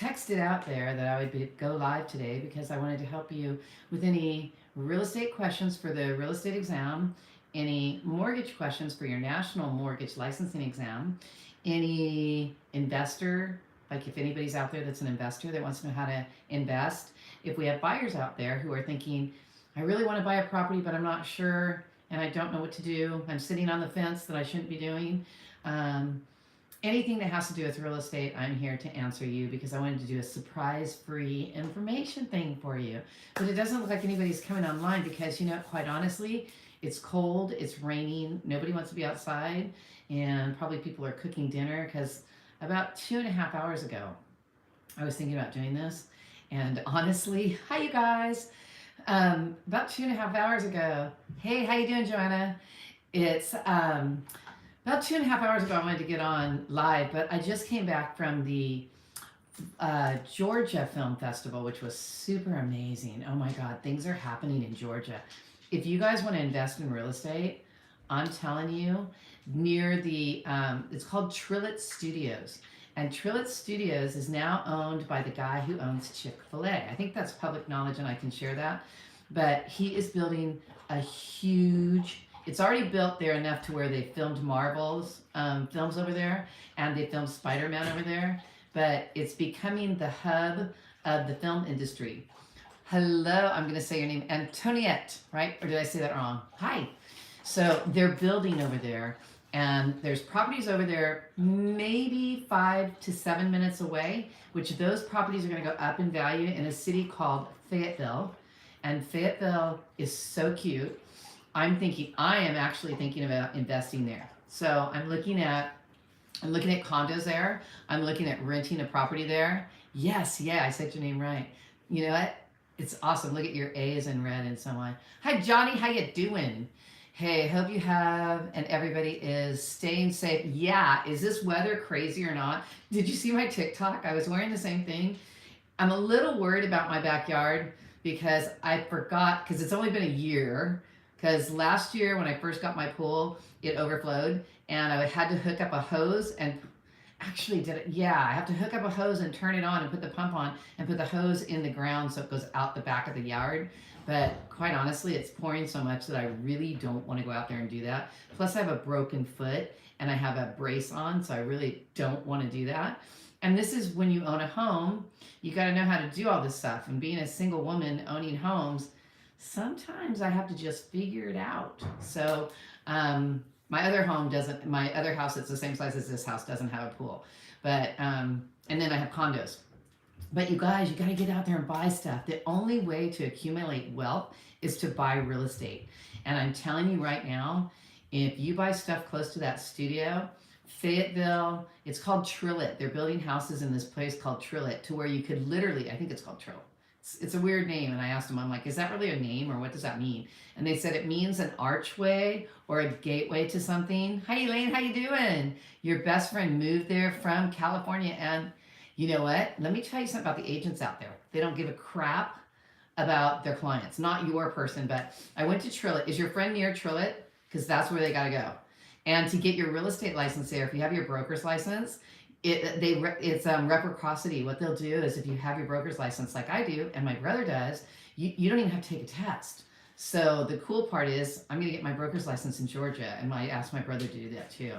texted out there that I would go live today because I wanted to help you with any real estate questions for the real estate exam, any mortgage questions for your national mortgage licensing exam, any investor, like if anybody's out there that's an investor that wants to know how to invest. If we have buyers out there who are thinking, I really want to buy a property, but I'm not sure and I don't know what to do. I'm sitting on the fence that I shouldn't be doing. Anything that has to do with real estate, I'm here to answer you because I wanted to do a surprise-free information thing for you. But it doesn't look like anybody's coming online because, quite honestly, it's cold, it's raining, nobody wants to be outside, and probably people are cooking dinner because about 2.5 hours ago, I was thinking about doing this. And honestly, hi you guys. About 2.5 hours ago, hey, how you doing, Joanna? It's about 2.5 hours ago, I wanted to get on live, but I just came back from the Georgia Film Festival, which was super amazing. Oh my God, things are happening in Georgia. If you guys want to invest in real estate, I'm telling you, near the, it's called Trillet Studios. And Trillet Studios is now owned by the guy who owns Chick-fil-A. I think that's public knowledge and I can share that. But he is building a huge, it's already built there enough to where they filmed Marvel's films over there and they filmed Spider-Man over there. But it's becoming the hub of the film industry. Hello, I'm going to say your name, Antoniette, right? Or did I say that wrong? Hi. So they're building over there. And there's properties over there maybe 5 to 7 minutes away, which those properties are going to go up in value in a city called Fayetteville. And Fayetteville is so cute. I am actually thinking about investing there. So I'm looking at condos there. I'm looking at renting a property there. Yes, yeah, I said your name right. You know what? It's awesome. Look at your A is in red and so on. Hi, Johnny. How you doing? Hey, hope you have and everybody is staying safe. Yeah, is this weather crazy or not? Did you see my TikTok? I was wearing the same thing. I'm a little worried about my backyard because I forgot, because it's only been a year, because last year when I first got my pool, it overflowed and I had to hook up a hose and actually did it. Yeah, I have to hook up a hose and turn it on and put the pump on and put the hose in the ground so it goes out the back of the yard. But quite honestly, it's pouring so much that I really don't want to go out there and do that. Plus I have a broken foot and I have a brace on, so I really don't want to do that. And this is when you own a home, you got to know how to do all this stuff. And being a single woman owning homes, sometimes I have to just figure it out. So my other house that's the same size as this house doesn't have a pool. But, and then I have condos. But you guys, you got to get out there and buy stuff. The only way to accumulate wealth is to buy real estate. And I'm telling you right now, if you buy stuff close to that studio, Fayetteville, it's called Trillet. They're building houses in this place called Trillet to where you could literally, I think it's called Trillet. It's a weird name. And I asked them, I'm like, is that really a name or what does that mean? And they said it means an archway or a gateway to something. Hi, Elaine, how you doing? Your best friend moved there from California. And you know what? Let me tell you something about the agents out there. They don't give a crap about their clients. Not your person, but I went to Trillet. Is your friend near Trillet? Because that's where they got to go. And to get your real estate license there, if you have your broker's license, it's reciprocity. What they'll do is if you have your broker's license like I do, and my brother does, you don't even have to take a test. So the cool part is I'm going to get my broker's license in Georgia, and I asked my brother to do that too.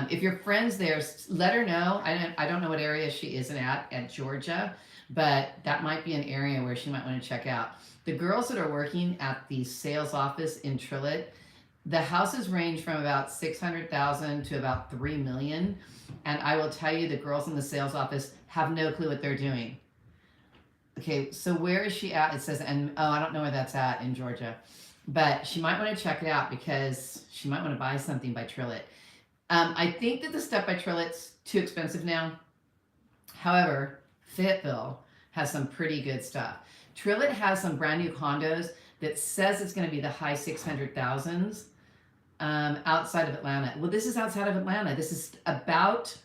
If your friend's there, let her know. I don't know what area she is at Georgia, but that might be an area where she might want to check out. The girls that are working at the sales office in Trillet, the houses range from about 600,000 to about 3 million. And I will tell you, the girls in the sales office have no clue what they're doing. Okay, so where is she at? It says, I don't know where that's at in Georgia. But she might want to check it out because she might want to buy something by Trillet. I think that the stuff by Trillet's too expensive now. However, Fayetteville has some pretty good stuff. Trillet has some brand new condos that says it's going to be the high 600,000s outside of Atlanta. Well, this is outside of Atlanta. This is about,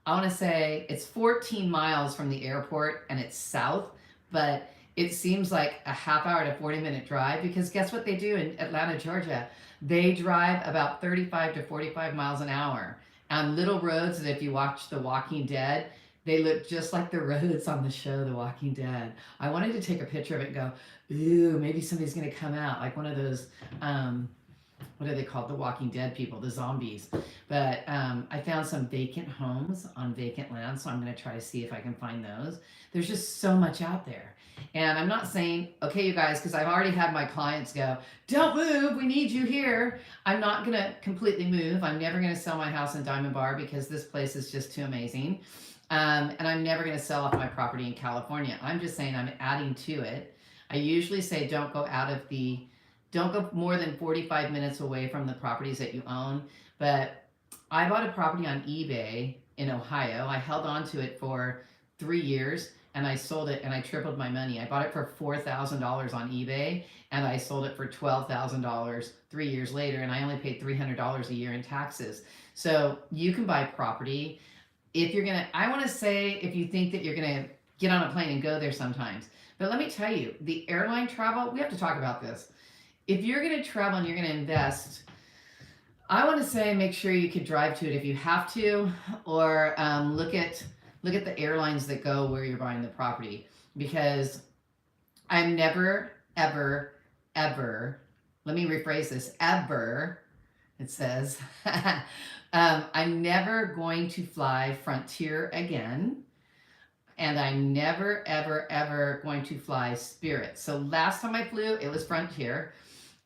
I want to say, it's 14 miles from the airport and it's south, but it seems like a half hour to 40-minute drive because guess what they do in Atlanta, Georgia? They drive about 35 to 45 miles an hour on little roads that if you watch The Walking Dead, They look just like the roads on the show, The Walking Dead. I wanted to take a picture of it and go, ooh, maybe somebody's going to come out, like one of those, what are they called? The Walking Dead people, the zombies. But I found some vacant homes on vacant land, so I'm going to try to see if I can find those. There's just so much out there. And I'm not saying, okay, you guys, because I've already had my clients go, don't move, we need you here. I'm not going to completely move. I'm never going to sell my house in Diamond Bar because this place is just too amazing. And I'm never going to sell off my property in California. I'm just saying I'm adding to it. I usually say don't go more than 45 minutes away from the properties that you own. But I bought a property on eBay in Ohio. I held on to it for 3 years and I sold it and I tripled my money. I bought it for $4,000 on eBay and I sold it for $12,000 3 years later, and I only paid $300 a year in taxes. So you can buy property. If you're gonna, I want to say, if you think that you're gonna get on a plane and go there sometimes, but let me tell you, the airline travel, we have to talk about this. If you're gonna travel and you're gonna invest, I want to say make sure you could drive to it if you have to, or look at the airlines that go where you're buying the property, because I'm never, ever, ever, let me rephrase this, ever, it says, I'm never going to fly Frontier again, and I'm never, ever, ever going to fly Spirit. So last time I flew, it was Frontier.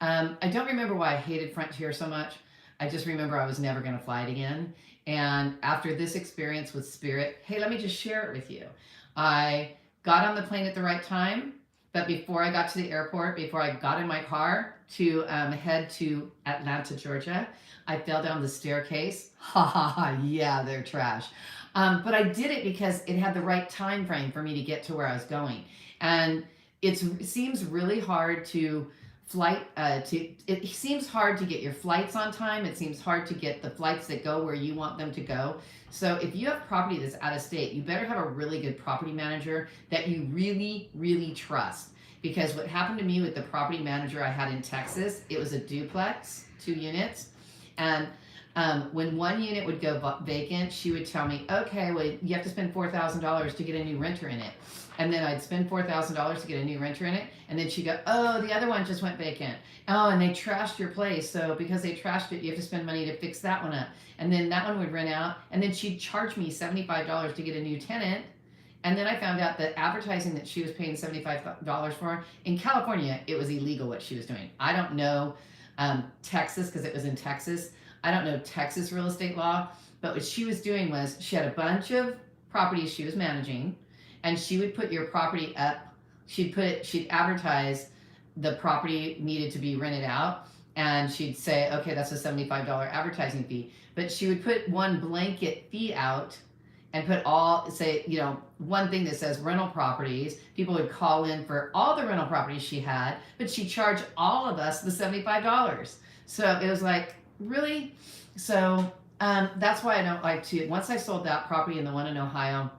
I don't remember why I hated Frontier so much. I just remember I was never going to fly it again. And after this experience with Spirit, hey, let me just share it with you. I got on the plane at the right time, but before I got to the airport, before I got in my car to head to Atlanta, Georgia, I fell down the staircase. Ha ha ha, yeah, they're trash. But I did it because it had the right time frame for me to get to where I was going. And it seems really hard to it seems hard to get your flights on time. It seems hard to get the flights that go where you want them to go. So if you have property that's out of state, you better have a really good property manager that you really, really trust. Because what happened to me with the property manager I had in Texas, it was a duplex, 2 units. And when one unit would go vacant, she would tell me, okay, well, you have to spend $4,000 to get a new renter in it. And then I'd spend $4,000 to get a new renter in it. And then she'd go, oh, the other one just went vacant. Oh, and they trashed your place. So because they trashed it, you have to spend money to fix that one up. And then that one would rent out. And then she'd charge me $75 to get a new tenant. And then I found out that advertising that she was paying $75 for, in California, it was illegal what she was doing. I don't know Texas, because it was in Texas. I don't know Texas real estate law, but what she was doing was she had a bunch of properties she was managing, and she would put your property up. She'd advertise the property needed to be rented out, and she'd say, okay, that's a $75 advertising fee. But she would put one blanket fee out and put one thing that says rental properties. People would call in for all the rental properties she had, but she charged all of us the $75. So it was like, really? So that's why I don't like to, once I sold that property and the one in Ohio,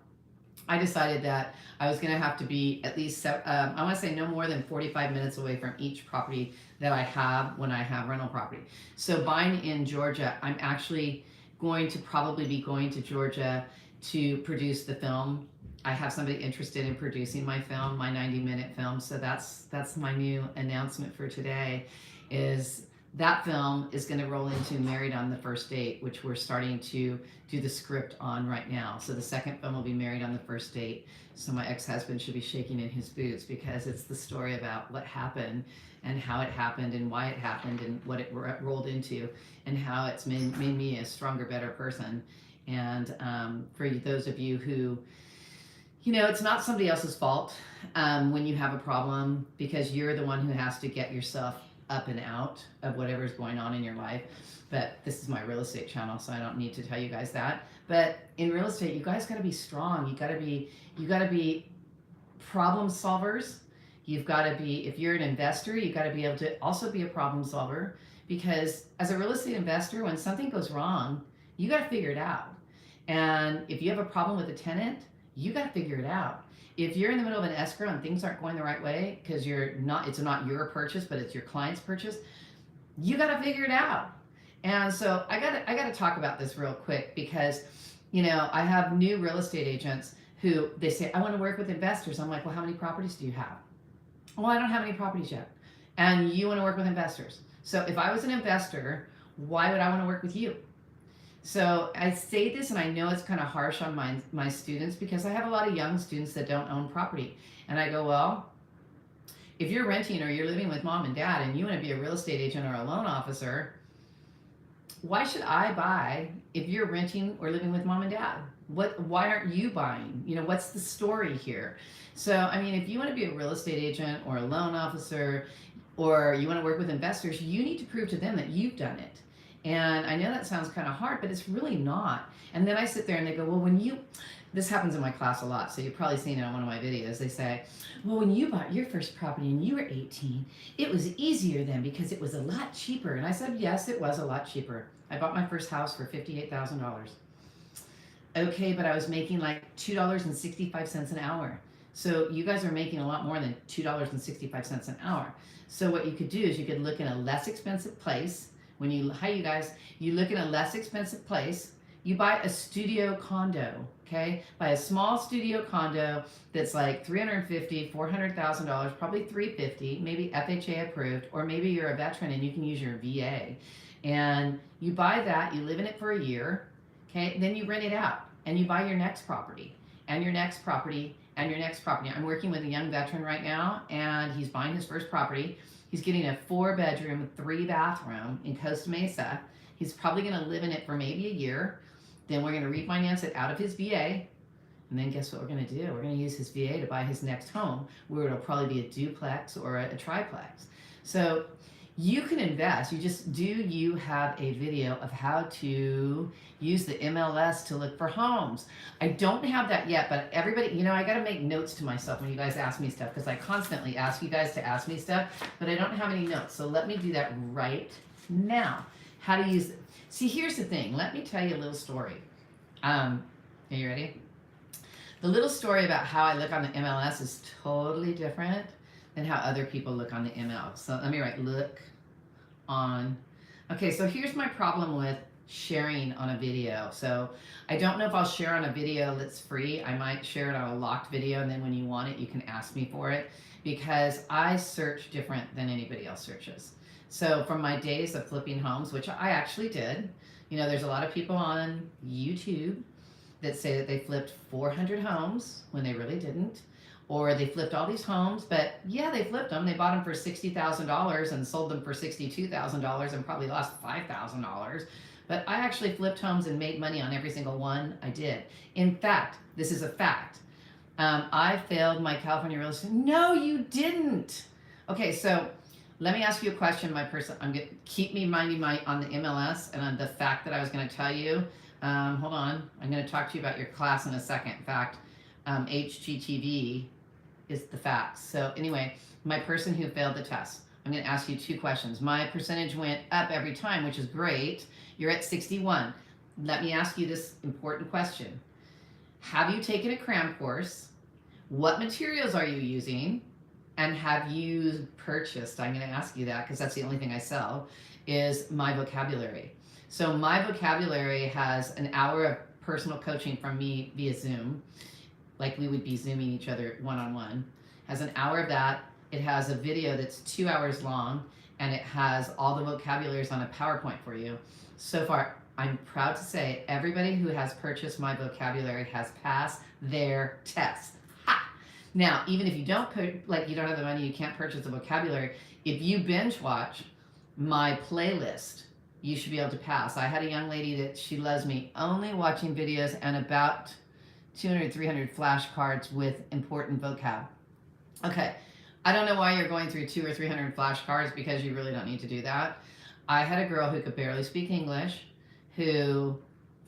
I decided that I was going to have to be at least, I want to say no more than 45 minutes away from each property that I have when I have rental property. So buying in Georgia, I'm actually going to probably be going to Georgia to produce the film. I have somebody interested in producing my film, my 90-minute film. So that's my new announcement for today, is that film is going to roll into Married on the First Date, which we're starting to do the script on right now. So the second film will be Married on the First Date. So my ex-husband should be shaking in his boots, because it's the story about what happened and how it happened and why it happened and what it rolled into and how it's made me a stronger, better person. And for those of you who, it's not somebody else's fault when you have a problem, because you're the one who has to get yourself up and out of whatever's going on in your life. But this is my real estate channel, so I don't need to tell you guys that. But in real estate, you guys got to be strong. You got to be problem solvers. You've got to be, if you're an investor, you got to be able to also be a problem solver, because as a real estate investor, when something goes wrong, you got to figure it out. And if you have a problem with a tenant, you got to figure it out. If you're in the middle of an escrow and things aren't going the right way because it's not your purchase, but it's your client's purchase, you got to figure it out. And so I got to talk about this real quick, because I have new real estate agents who they say, I want to work with investors. I'm like, well, how many properties do you have? Well, I don't have any properties yet. And you want to work with investors. So if I was an investor, why would I want to work with you? So I say this, and I know it's kind of harsh on my students because I have a lot of young students that don't own property. And I go, well, if you're renting or you're living with mom and dad and you want to be a real estate agent or a loan officer, why should I buy if you're renting or living with mom and dad? Why aren't you buying? What's the story here? So, I mean, if you want to be a real estate agent or a loan officer or you want to work with investors, you need to prove to them that you've done it. And I know that sounds kind of hard, but it's really not. And then I sit there and they go, well, this happens in my class a lot, so you've probably seen it on one of my videos. They say, well, when you bought your first property and you were 18, it was easier then because it was a lot cheaper. And I said, yes, it was a lot cheaper. I bought my first house for $58,000. Okay, but I was making like $2.65 an hour. So you guys are making a lot more than $2.65 an hour. So what you could do is you could look in a less expensive place. Hi you guys, you look in a less expensive place, you buy a studio condo, okay? Buy a small studio condo that's like $350,000, $400,000, probably $350,000, maybe FHA approved, or maybe you're a veteran and you can use your VA. And you buy that, you live in it for a year, okay? Then you rent it out and you buy your next property and your next property and your next property. I'm working with a young veteran right now and he's buying his first property. He's getting a 4-bedroom, 3-bathroom in Costa Mesa. He's probably going to live in it for maybe a year. Then we're going to refinance it out of his VA. And then guess what we're going to do? We're going to use his VA to buy his next home, where it'll probably be a duplex or a triplex. So you can invest. You have a video of how to use the MLS to look for homes. I don't have that yet, but everybody, I got to make notes to myself when you guys ask me stuff, because I constantly ask you guys to ask me stuff, but I don't have any notes. So let me do that right now. How to use it. See, here's the thing. Let me tell you a little story. Are you ready? The little story about how I look on the MLS is totally different than how other people look on the ML. So let me write look on. Okay, so here's my problem with sharing on a video. So I don't know if I'll share on a video that's free. I might share it on a locked video, and then when you want it, you can ask me for it, because I search different than anybody else searches. So from my days of flipping homes, which I actually did, there's a lot of people on YouTube that say that they flipped 400 homes when they really didn't. Or they flipped all these homes, but yeah, they flipped them. They bought them for $60,000 and sold them for $62,000 and probably lost $5,000. But I actually flipped homes and made money on every single one I did. In fact, this is a fact. I failed my California real estate. No, you didn't. Okay, so let me ask you a question, my person. I'm gonna keep me minding on the MLS and on the fact that I was going to tell you. Hold on, I'm going to talk to you about your class in a second. In fact, HGTV is the facts. So anyway, my person who failed the test, I'm going to ask you 2 questions. My percentage went up every time, which is great. You're at 61. Let me ask you this important question. Have you taken a cram course? What materials are you using? And have you purchased, I'm going to ask you that because that's the only thing I sell, is my vocabulary. So my vocabulary has an hour of personal coaching from me via Zoom, like we would be Zooming each other one-on-one. Has an hour of that. It has a video that's 2 hours long, and it has all the vocabularies on a PowerPoint for you. So far, I'm proud to say everybody who has purchased my vocabulary has passed their test. Ha! Now, even if you don't you don't have the money, you can't purchase the vocabulary, if you binge watch my playlist, you should be able to pass. I had a young lady that she loves me only watching videos and about 200, 300 flashcards with important vocab. Okay, I don't know why you're going through 200 or 300 flashcards, because you really don't need to do that. I had a girl who could barely speak English, who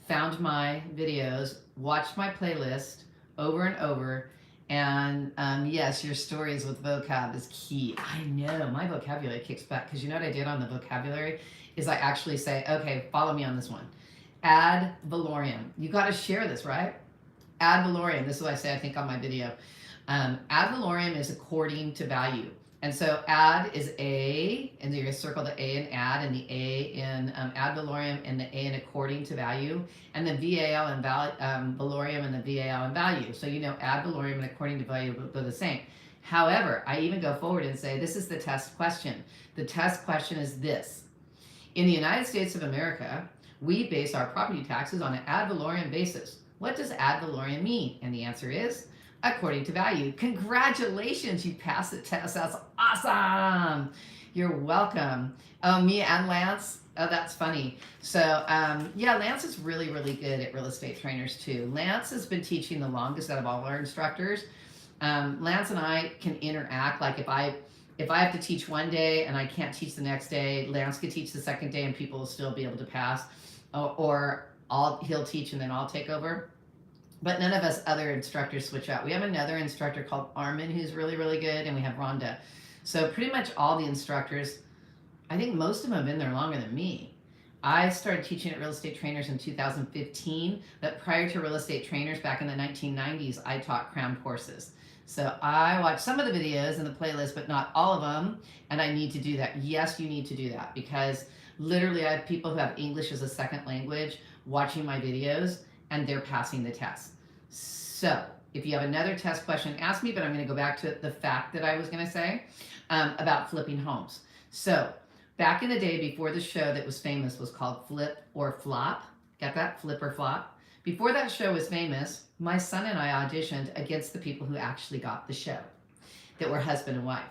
found my videos, watched my playlist over and over, and yes, your stories with vocab is key. I know, my vocabulary kicks back, because you know what I did on the vocabulary is I actually say, okay, follow me on this one. Ad valorem. You got to share this, right? Ad valorem. This is what I say, I think, on my video. Ad valorem is according to value. And so ad is A, and you're going to circle the A in ad, and the A in ad valorem, and the A in according to value, and the VAL and valorem, and the VAL and value. So you know ad valorem and according to value are the same. However, I even go forward and say this is the test question. The test question is this. In the United States of America, we base our property taxes on an ad valorem basis. What does ad valorem mean? And the answer is according to value. Congratulations, you passed the test. That's awesome. You're welcome. Oh, me and Lance. Oh, that's funny. So, yeah, Lance is really, really good at real estate trainers too. Lance has been teaching the longest out of all our instructors. Lance and I can interact. Like if I have to teach one day and I can't teach the next day, Lance can teach the second day and people will still be able to pass. Or he'll teach and then I'll take over. But none of us other instructors switch out. We have another instructor called Armin who's really, really good, and we have Rhonda. So pretty much all the instructors, I think most of them have been there longer than me. I started teaching at Real Estate Trainers in 2015, but prior to Real Estate Trainers back in the 1990s, I taught cram courses. So I watch some of the videos in the playlist, but not all of them, and I need to do that. Yes, you need to do that, because literally I have people who have English as a second language watching my videos, and they're passing the test. So if you have another test question, ask me, but I'm going to go back to the fact that I was going to say about flipping homes. So back in the day before the show that was famous was called Flip or Flop. Got that? Flip or Flop. Before that show was famous, my son and I auditioned against the people who actually got the show, that were husband and wife.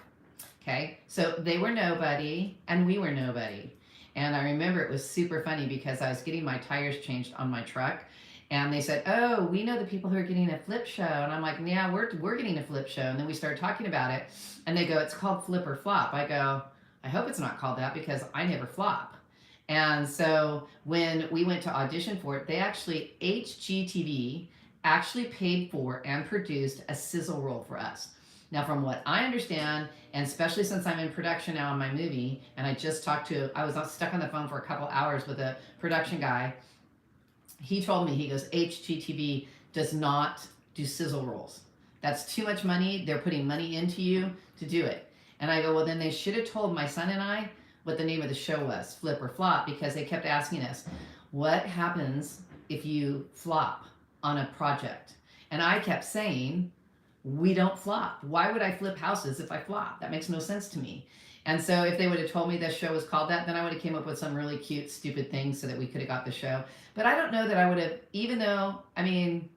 Okay, so they were nobody and we were nobody. And I remember it was super funny because I was getting my tires changed on my truck. And they said, oh, we know the people who are getting a flip show. And I'm like, yeah, we're getting a flip show. And then we start talking about it. And they go, it's called Flip or Flop. I go, I hope it's not called that because I never flop. And so when we went to audition for it, they actually, HGTV actually paid for and produced a sizzle reel for us. Now, from what I understand, and especially since I'm in production now on my movie, and I was stuck on the phone for a couple hours with a production guy. He told me, he goes, HGTV does not do sizzle rolls. That's too much money. They're putting money into you to do it. And I go, well, then they should have told my son and I what the name of the show was, Flip or Flop, because they kept asking us, what happens if you flop on a project? And I kept saying, we don't flop. Why would I flip houses if I flop? That makes no sense to me. And so if they would have told me this show was called that, then I would have came up with some really cute, stupid things so that we could have got the show. But I don't know that I would have, even though, I mean,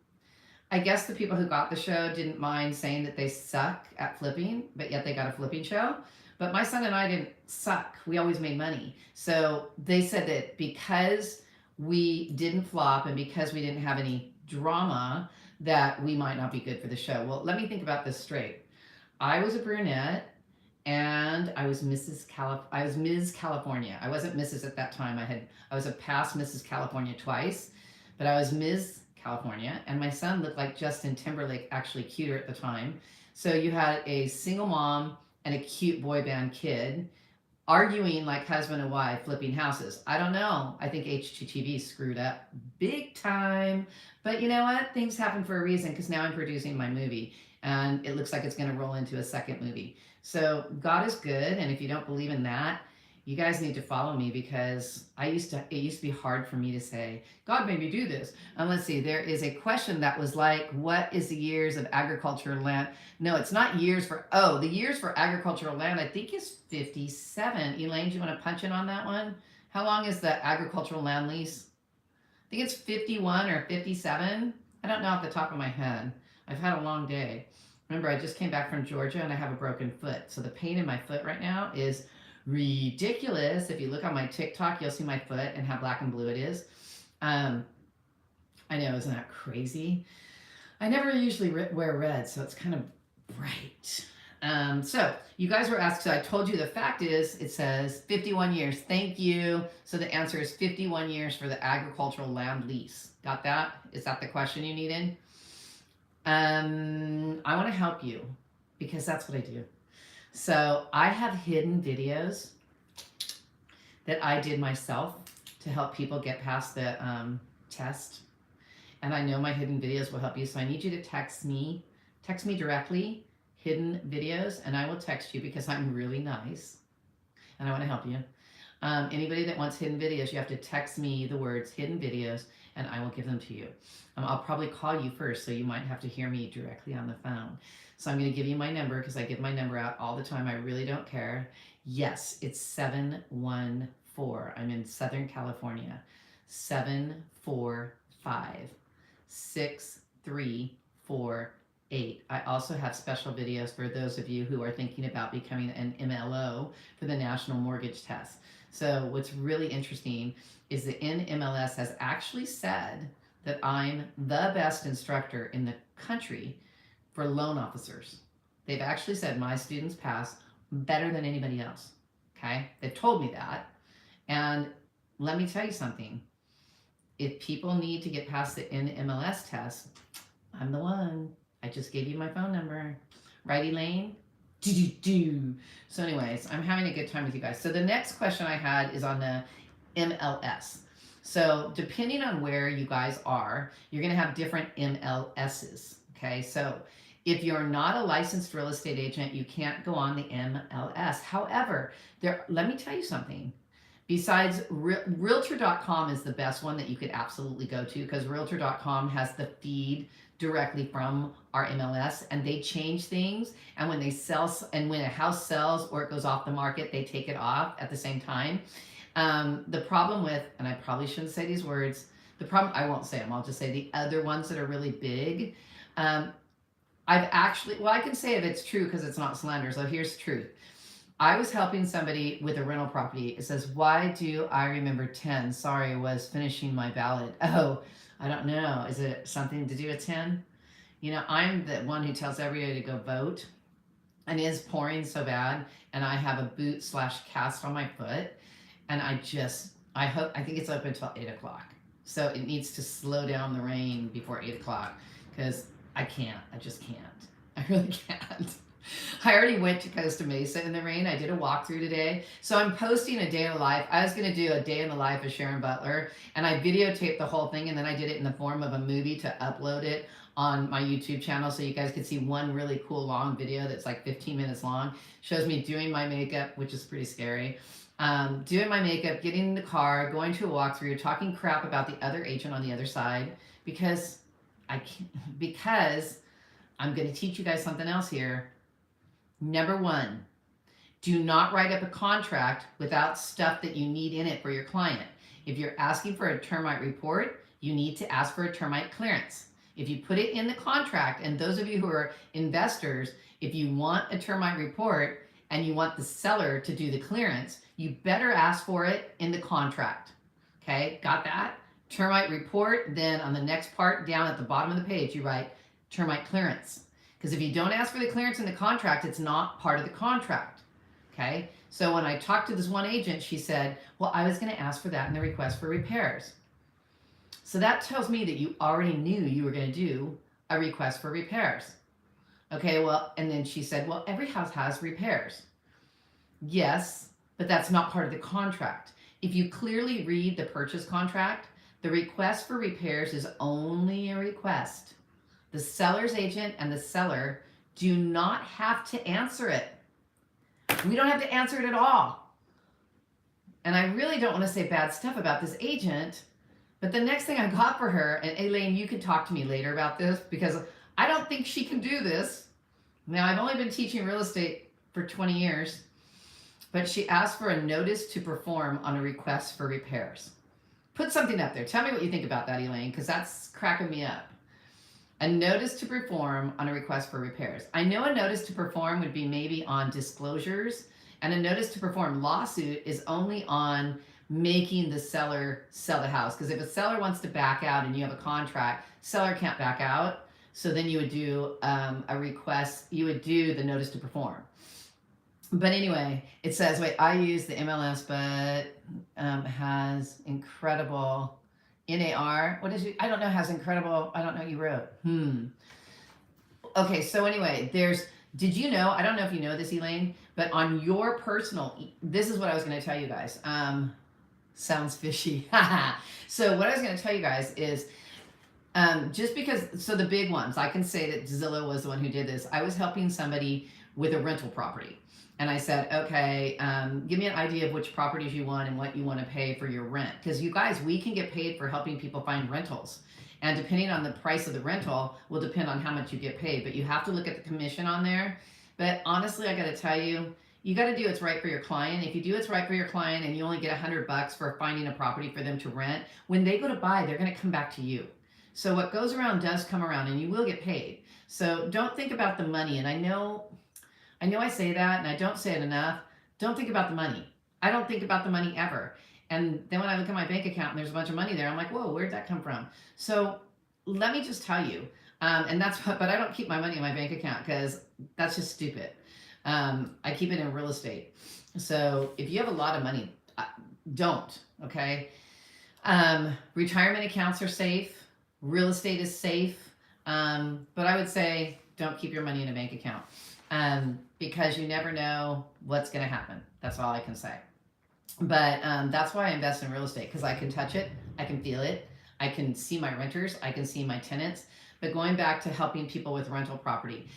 I guess the people who got the show didn't mind saying that they suck at flipping, but yet they got a flipping show. But my son and I didn't suck. We always made money. So they said that because we didn't flop and because we didn't have any drama, that we might not be good for the show. Well, let me think about this straight. I was a brunette. And I was Ms. California. I wasn't Mrs. at that time. I was a past Mrs. California twice, but I was Ms. California, and my son looked like Justin Timberlake, actually cuter at the time. So you had a single mom and a cute boy band kid arguing like husband and wife, flipping houses. I don't know. I think HGTV screwed up big time. But you know what? Things happen for a reason, because now I'm producing my movie, and it looks like it's going to roll into a second movie. So God is good, and if you don't believe in that, you guys need to follow me, because it used to be hard for me to say, God made me do this. And let's see, there is a question that was like, what is the years of agricultural land? No, it's not years for, the years for agricultural land, I think is 57. Elaine, do you want to punch in on that one? How long is the agricultural land lease? I think it's 51 or 57. I don't know off the top of my head. I've had a long day. Remember, I just came back from Georgia and I have a broken foot. So the pain in my foot right now is ridiculous. If you look on my TikTok, you'll see my foot and how black and blue it is. I know, isn't that crazy? I never usually wear red, so it's kind of bright. So you guys were asked, so I told you the fact is, it says 51 years. Thank you. So the answer is 51 years for the agricultural land lease. Got that? Is that the question you needed? I want to help you, because that's what I do. So I have hidden videos that I did myself to help people get past the test. And I know my hidden videos will help you. So I need you to text me directly, hidden videos, and I will text you because I'm really nice and I want to help you. Anybody that wants hidden videos, you have to text me the words hidden videos and I will give them to you. I'll probably call you first, so you might have to hear me directly on the phone. So I'm going to give you my number because I give my number out all the time. I really don't care. Yes, it's 714. I'm in Southern California. 745 6348. I also have special videos for those of you who are thinking about becoming an MLO for the National Mortgage Test. So what's really interesting is the NMLS has actually said that I'm the best instructor in the country for loan officers. They've actually said my students pass better than anybody else. Okay? They've told me that. And let me tell you something. If people need to get past the NMLS test, I'm the one. I just gave you my phone number. Right, Elaine? So anyways, I'm having a good time with you guys. So the next question I had is on the MLS. So depending on where you guys are, you're going to have different MLSs. Okay, so if you're not a licensed real estate agent, you can't go on the MLS. However, let me tell you something. Besides, Realtor.com is the best one that you could absolutely go to, because Realtor.com has the feed directly from our MLS, and they change things. And when they sell, and when a house sells or it goes off the market, they take it off at the same time. The problem with, and I probably shouldn't say these words, I won't say them, I'll just say the other ones that are really big. I can say if it's true because it's not slander. So here's the truth. I was helping somebody with a rental property. It says, why do I remember 10? Sorry, I was finishing my ballot. Oh, I don't know. Is it something to do with 10? You know, I'm the one who tells everybody to go vote. And it is pouring so bad. And I have a boot/cast on my foot. And I think it's open until 8 o'clock. So it needs to slow down the rain before 8 o'clock, because I just can't. I really can't. I already went to Costa Mesa in the rain. I did a walkthrough today. So I'm posting a day in the life. I was going to do a day in the life of Sharon Butler, and I videotaped the whole thing, and then I did it in the form of a movie to upload it on my YouTube channel so you guys could see one really cool long video that's like 15 minutes long. Shows me doing my makeup, which is pretty scary. Doing my makeup, getting in the car, going to a walkthrough, talking crap about the other agent on the other side, because I'm going to teach you guys something else here. Number one, do not write up a contract without stuff that you need in it for your client. If you're asking for a termite report, you need to ask for a termite clearance. If you put it in the contract, and those of you who are investors, if you want a termite report and you want the seller to do the clearance, you better ask for it in the contract. Okay, got that? Termite report, then on the next part down at the bottom of the page, you write termite clearance. Because if you don't ask for the clearance in the contract, it's not part of the contract. Okay, so when I talked to this one agent, she said, well, I was going to ask for that in the request for repairs. So that tells me that you already knew you were going to do a request for repairs. Okay, well, and then she said, well, every house has repairs. Yes, but that's not part of the contract. If you clearly read the purchase contract, the request for repairs is only a request. The seller's agent and the seller do not have to answer it. We don't have to answer it at all. And I really don't want to say bad stuff about this agent, but the next thing I got for her, and Elaine, you can talk to me later about this, because I don't think she can do this. Now, I've only been teaching real estate for 20 years, but she asked for a notice to perform on a request for repairs. Put something up there. Tell me what you think about that, Elaine, because that's cracking me up. A notice to perform on a request for repairs. I know a notice to perform would be maybe on disclosures, and a notice to perform lawsuit is only on making the seller sell the house. Because if a seller wants to back out and you have a contract, seller can't back out. So then you would do a request, you would do the notice to perform. But anyway, it says, wait, I use the MLS, but has incredible NAR. What is it? I don't know, has incredible, I don't know what you wrote. Okay, so anyway, did you know, I don't know if you know this, Elaine, but on your personal, this is what I was going to tell you guys. Sounds fishy. So what I was going to tell you guys is, Just because, so the big ones, I can say that Zillow was the one who did this. I was helping somebody with a rental property. And I said, okay, give me an idea of which properties you want and what you want to pay for your rent. Because you guys, we can get paid for helping people find rentals. And depending on the price of the rental will depend on how much you get paid. But you have to look at the commission on there. But honestly, I got to tell you, you got to do what's right for your client. If you do what's right for your client and you only get $100 for finding a property for them to rent, when they go to buy, they're going to come back to you. So what goes around does come around, and you will get paid. So don't think about the money. And I know I say that, and I don't say it enough. Don't think about the money. I don't think about the money ever. And then when I look at my bank account and there's a bunch of money there, I'm like, whoa, where'd that come from? So let me just tell you, and that's what, but I don't keep my money in my bank account because that's just stupid. I keep it in real estate. So if you have a lot of money, don't, okay? Retirement accounts are safe. Real estate is safe. But I would say don't keep your money in a bank account because you never know what's going to happen. That's all I can say. But that's why I invest in real estate, because I can touch it, I can feel it, I can see my renters, I can see my tenants. But going back to helping people with rental property.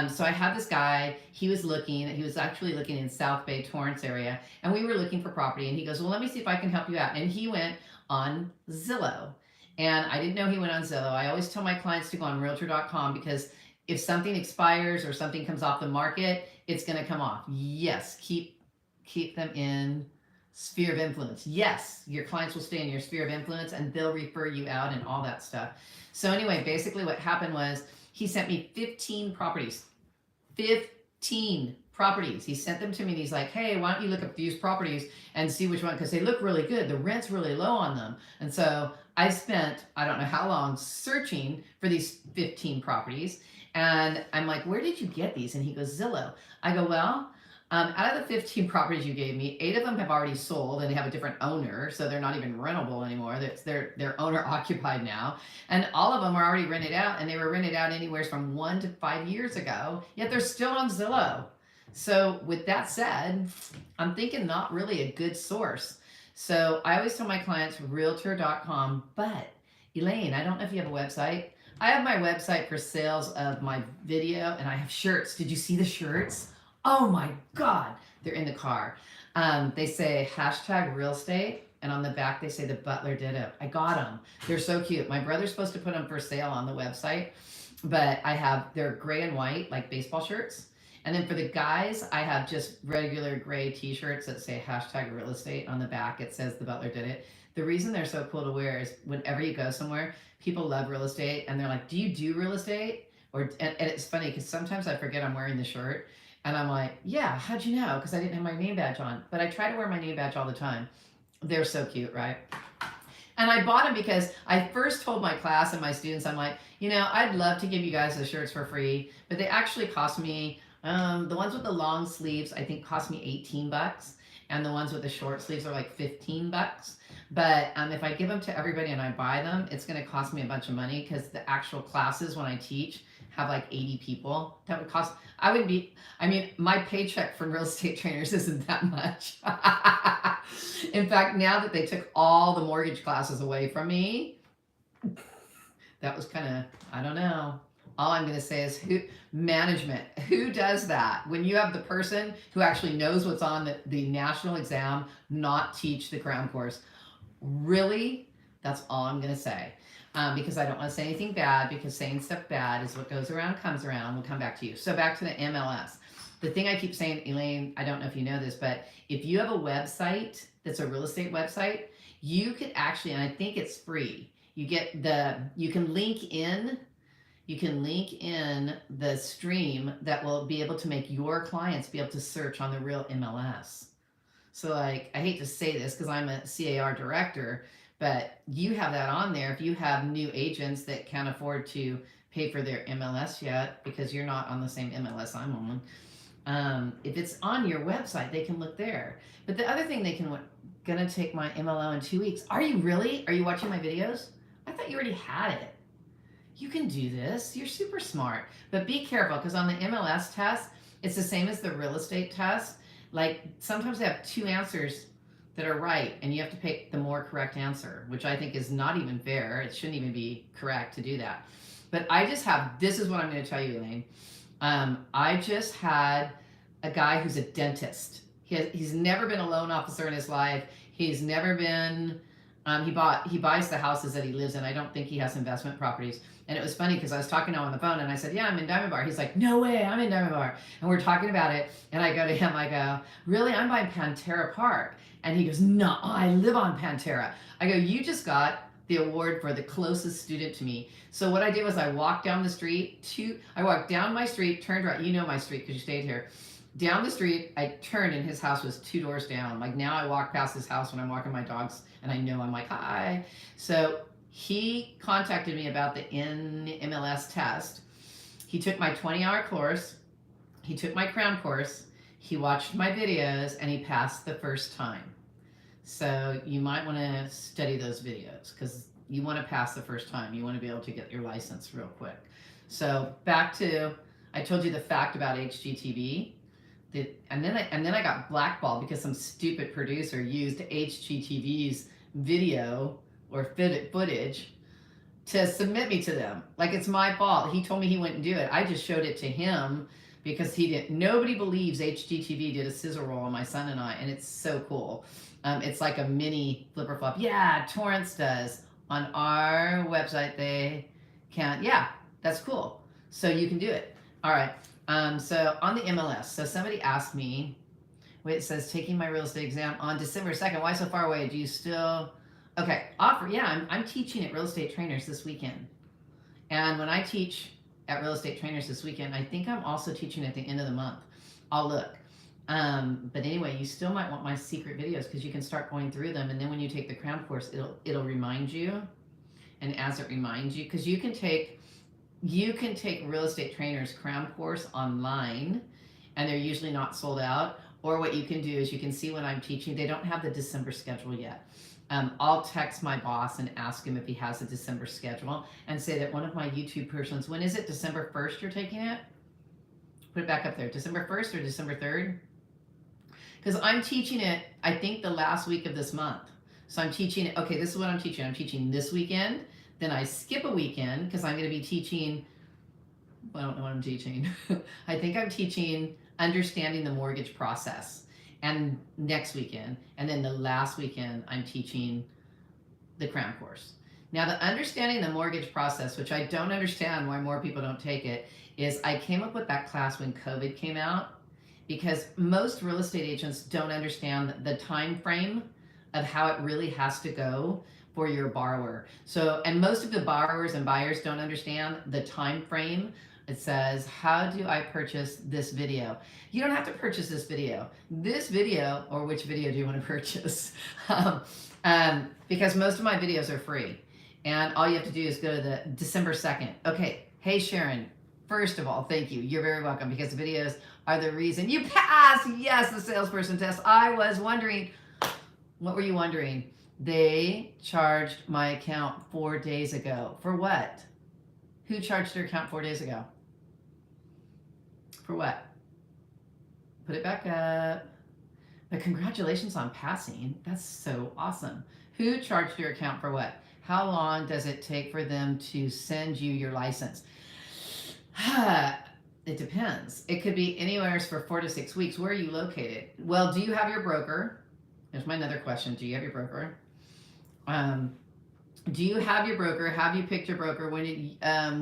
So I had this guy, he was actually looking in South Bay, Torrance area, and we were looking for property, and he goes, well, let me see if I can help you out. And he went on Zillow. And I didn't know he went on Zillow. I always tell my clients to go on realtor.com because if something expires or something comes off the market, it's going to come off. Yes, keep them in sphere of influence. Yes, your clients will stay in your sphere of influence and they'll refer you out and all that stuff. So anyway, basically what happened was he sent me 15 properties. 15 properties. He sent them to me and he's like, hey, why don't you look up these properties and see which one, because they look really good. The rent's really low on them. And so I spent, I don't know how long, searching for these 15 properties. And I'm like, where did you get these? And he goes, Zillow. I go, well, out of the 15 properties you gave me, 8 of them have already sold and they have a different owner, so they're not even rentable anymore. They're owner occupied now. And all of them are already rented out, and they were rented out anywhere from 1 to 5 years ago, yet they're still on Zillow. So with that said, I'm thinking not really a good source. So I always tell my clients realtor.com, but Elaine, I don't know if you have a website. I have my website for sales of my video, and I have shirts. Did you see the shirts? Oh my God, they're in the car. They say #real estate, and on the back they say the butler did it. I got them. They're so cute. My brother's supposed to put them for sale on the website, but they're gray and white, like baseball shirts. And then for the guys, I have just regular gray t-shirts that say #real estate. On the back, it says the butler did it. The reason they're so cool to wear is whenever you go somewhere, people love real estate, and they're like, do you do real estate? And it's funny because sometimes I forget I'm wearing the shirt. And I'm like, yeah, how'd you know? Because I didn't have my name badge on. But I try to wear my name badge all the time. They're so cute, right? And I bought them because I first told my class and my students, I'm like, I'd love to give you guys the shirts for free. But they actually cost me, the ones with the long sleeves, I think cost me $18. And the ones with the short sleeves are like $15. But if I give them to everybody and I buy them, it's going to cost me a bunch of money because the actual classes when I teach have like 80 people. That would cost, my paycheck from real estate trainers isn't that much. In fact, now that they took all the mortgage classes away from me, that was kind of, I don't know. All I'm going to say is management. Who does that? When you have the person who actually knows what's on the national exam, not teach the cram course. Really? That's all I'm going to say. Because I don't want to say anything bad, because saying stuff bad is what goes around comes around. We'll come back to you. So back to the MLS. The thing I keep saying, Elaine, I don't know if you know this, but if you have a website that's a real estate website, you could actually, and I think it's free, you can link in the stream that will be able to make your clients be able to search on the real MLS. So like, I hate to say this because I'm a CAR director, but you have that on there if you have new agents that can't afford to pay for their MLS yet because you're not on the same MLS I'm on. If it's on your website, they can look there. But the other thing gonna take my MLO in 2 weeks. Are you really? Are you watching my videos? I thought you already had it. You can do this. You're super smart. But be careful because on the MLS test, it's the same as the real estate test. Like sometimes they have 2 answers that are right, and you have to pick the more correct answer, which I think is not even fair. It shouldn't even be correct to do that. But I just have, this is what I'm going to tell you, Elaine. I just had a guy who's a dentist. He's never been a loan officer in his life. He's never been, he buys the houses that he lives in. I don't think he has investment properties. And it was funny because I was talking to him on the phone and I said, yeah, I'm in Diamond Bar. He's like, no way, I'm in Diamond Bar. And we're talking about it. And I go to him, I go, really? I'm buying Pantera Park. And he goes, no, I live on Pantera. I go, you just got the award for the closest student to me. So what I did was I walked down the street I walked down my street, turned right, you know my street because you stayed here. Down the street, I turned and his house was 2 doors down. Like now I walk past his house when I'm walking my dogs and I know I'm like, hi. So he contacted me about the NMLS test. He took my 20-hour course. He took my Crown course. He watched my videos and he passed the first time. So you might want to study those videos because you want to pass the first time. You want to be able to get your license real quick. So back to, I told you the fact about HGTV. And then I got blackballed because some stupid producer used HGTV's video or footage to submit me to them. Like it's my fault. He told me he wouldn't do it. I just showed it to him because he didn't. Nobody believes HGTV did a sizzle roll on my son and I, and it's so cool. It's like a mini flipper flop. Yeah, Torrance does. On our website, they can't. Yeah, that's cool. So you can do it. All right. So on the MLS, so somebody asked me, wait, it says taking my real estate exam on December 2nd. Why so far away? Do you still, okay, offer, yeah, I'm teaching at Real Estate Trainers this weekend. And when I teach at Real Estate Trainers this weekend, I think I'm also teaching at the end of the month. I'll look. But anyway, you still might want my secret videos because you can start going through them. And then when you take the Crown course, it'll remind you. And as it reminds you, because you can take Real Estate Trainers Crown course online, and they're usually not sold out. Or what you can do is you can see when I'm teaching, they don't have the December schedule yet. I'll text my boss and ask him if he has a December schedule and say that one of my YouTube persons, when is it, December 1st you're taking it? Put it back up there, December 1st or December 3rd? Because I'm teaching it, I think the last week of this month. So I'm teaching it, okay, this is what I'm teaching. I'm teaching this weekend, then I skip a weekend because I'm going to be teaching, I don't know what I'm teaching. I think I'm teaching understanding the mortgage process and next weekend. And then the last weekend, I'm teaching the Crown course. Now, the understanding the mortgage process, which I don't understand why more people don't take it, is I came up with that class when COVID came out because most real estate agents don't understand the time frame of how it really has to go for your borrower. So, and most of the borrowers and buyers don't understand the time frame. It says, how do I purchase this video? You don't have to purchase this video. This video, or which video do you want to purchase? Because most of my videos are free. And all you have to do is go to the December 2nd. Okay, hey Sharon, first of all, thank you. You're very welcome because the videos are the reason you passed. Yes, the salesperson test. I was wondering, what were you wondering? They charged my account 4 days ago. For what? Who charged their account 4 days ago? For what? Put it back up. But congratulations on passing. That's so awesome. Who charged your account for what? How long does it take for them to send you your license? It depends. It could be anywhere for 4 to 6 weeks. Where are you located? Well, do you have your broker? There's my another question. Do you have your broker? Do you have your broker? Have you picked your broker? When did,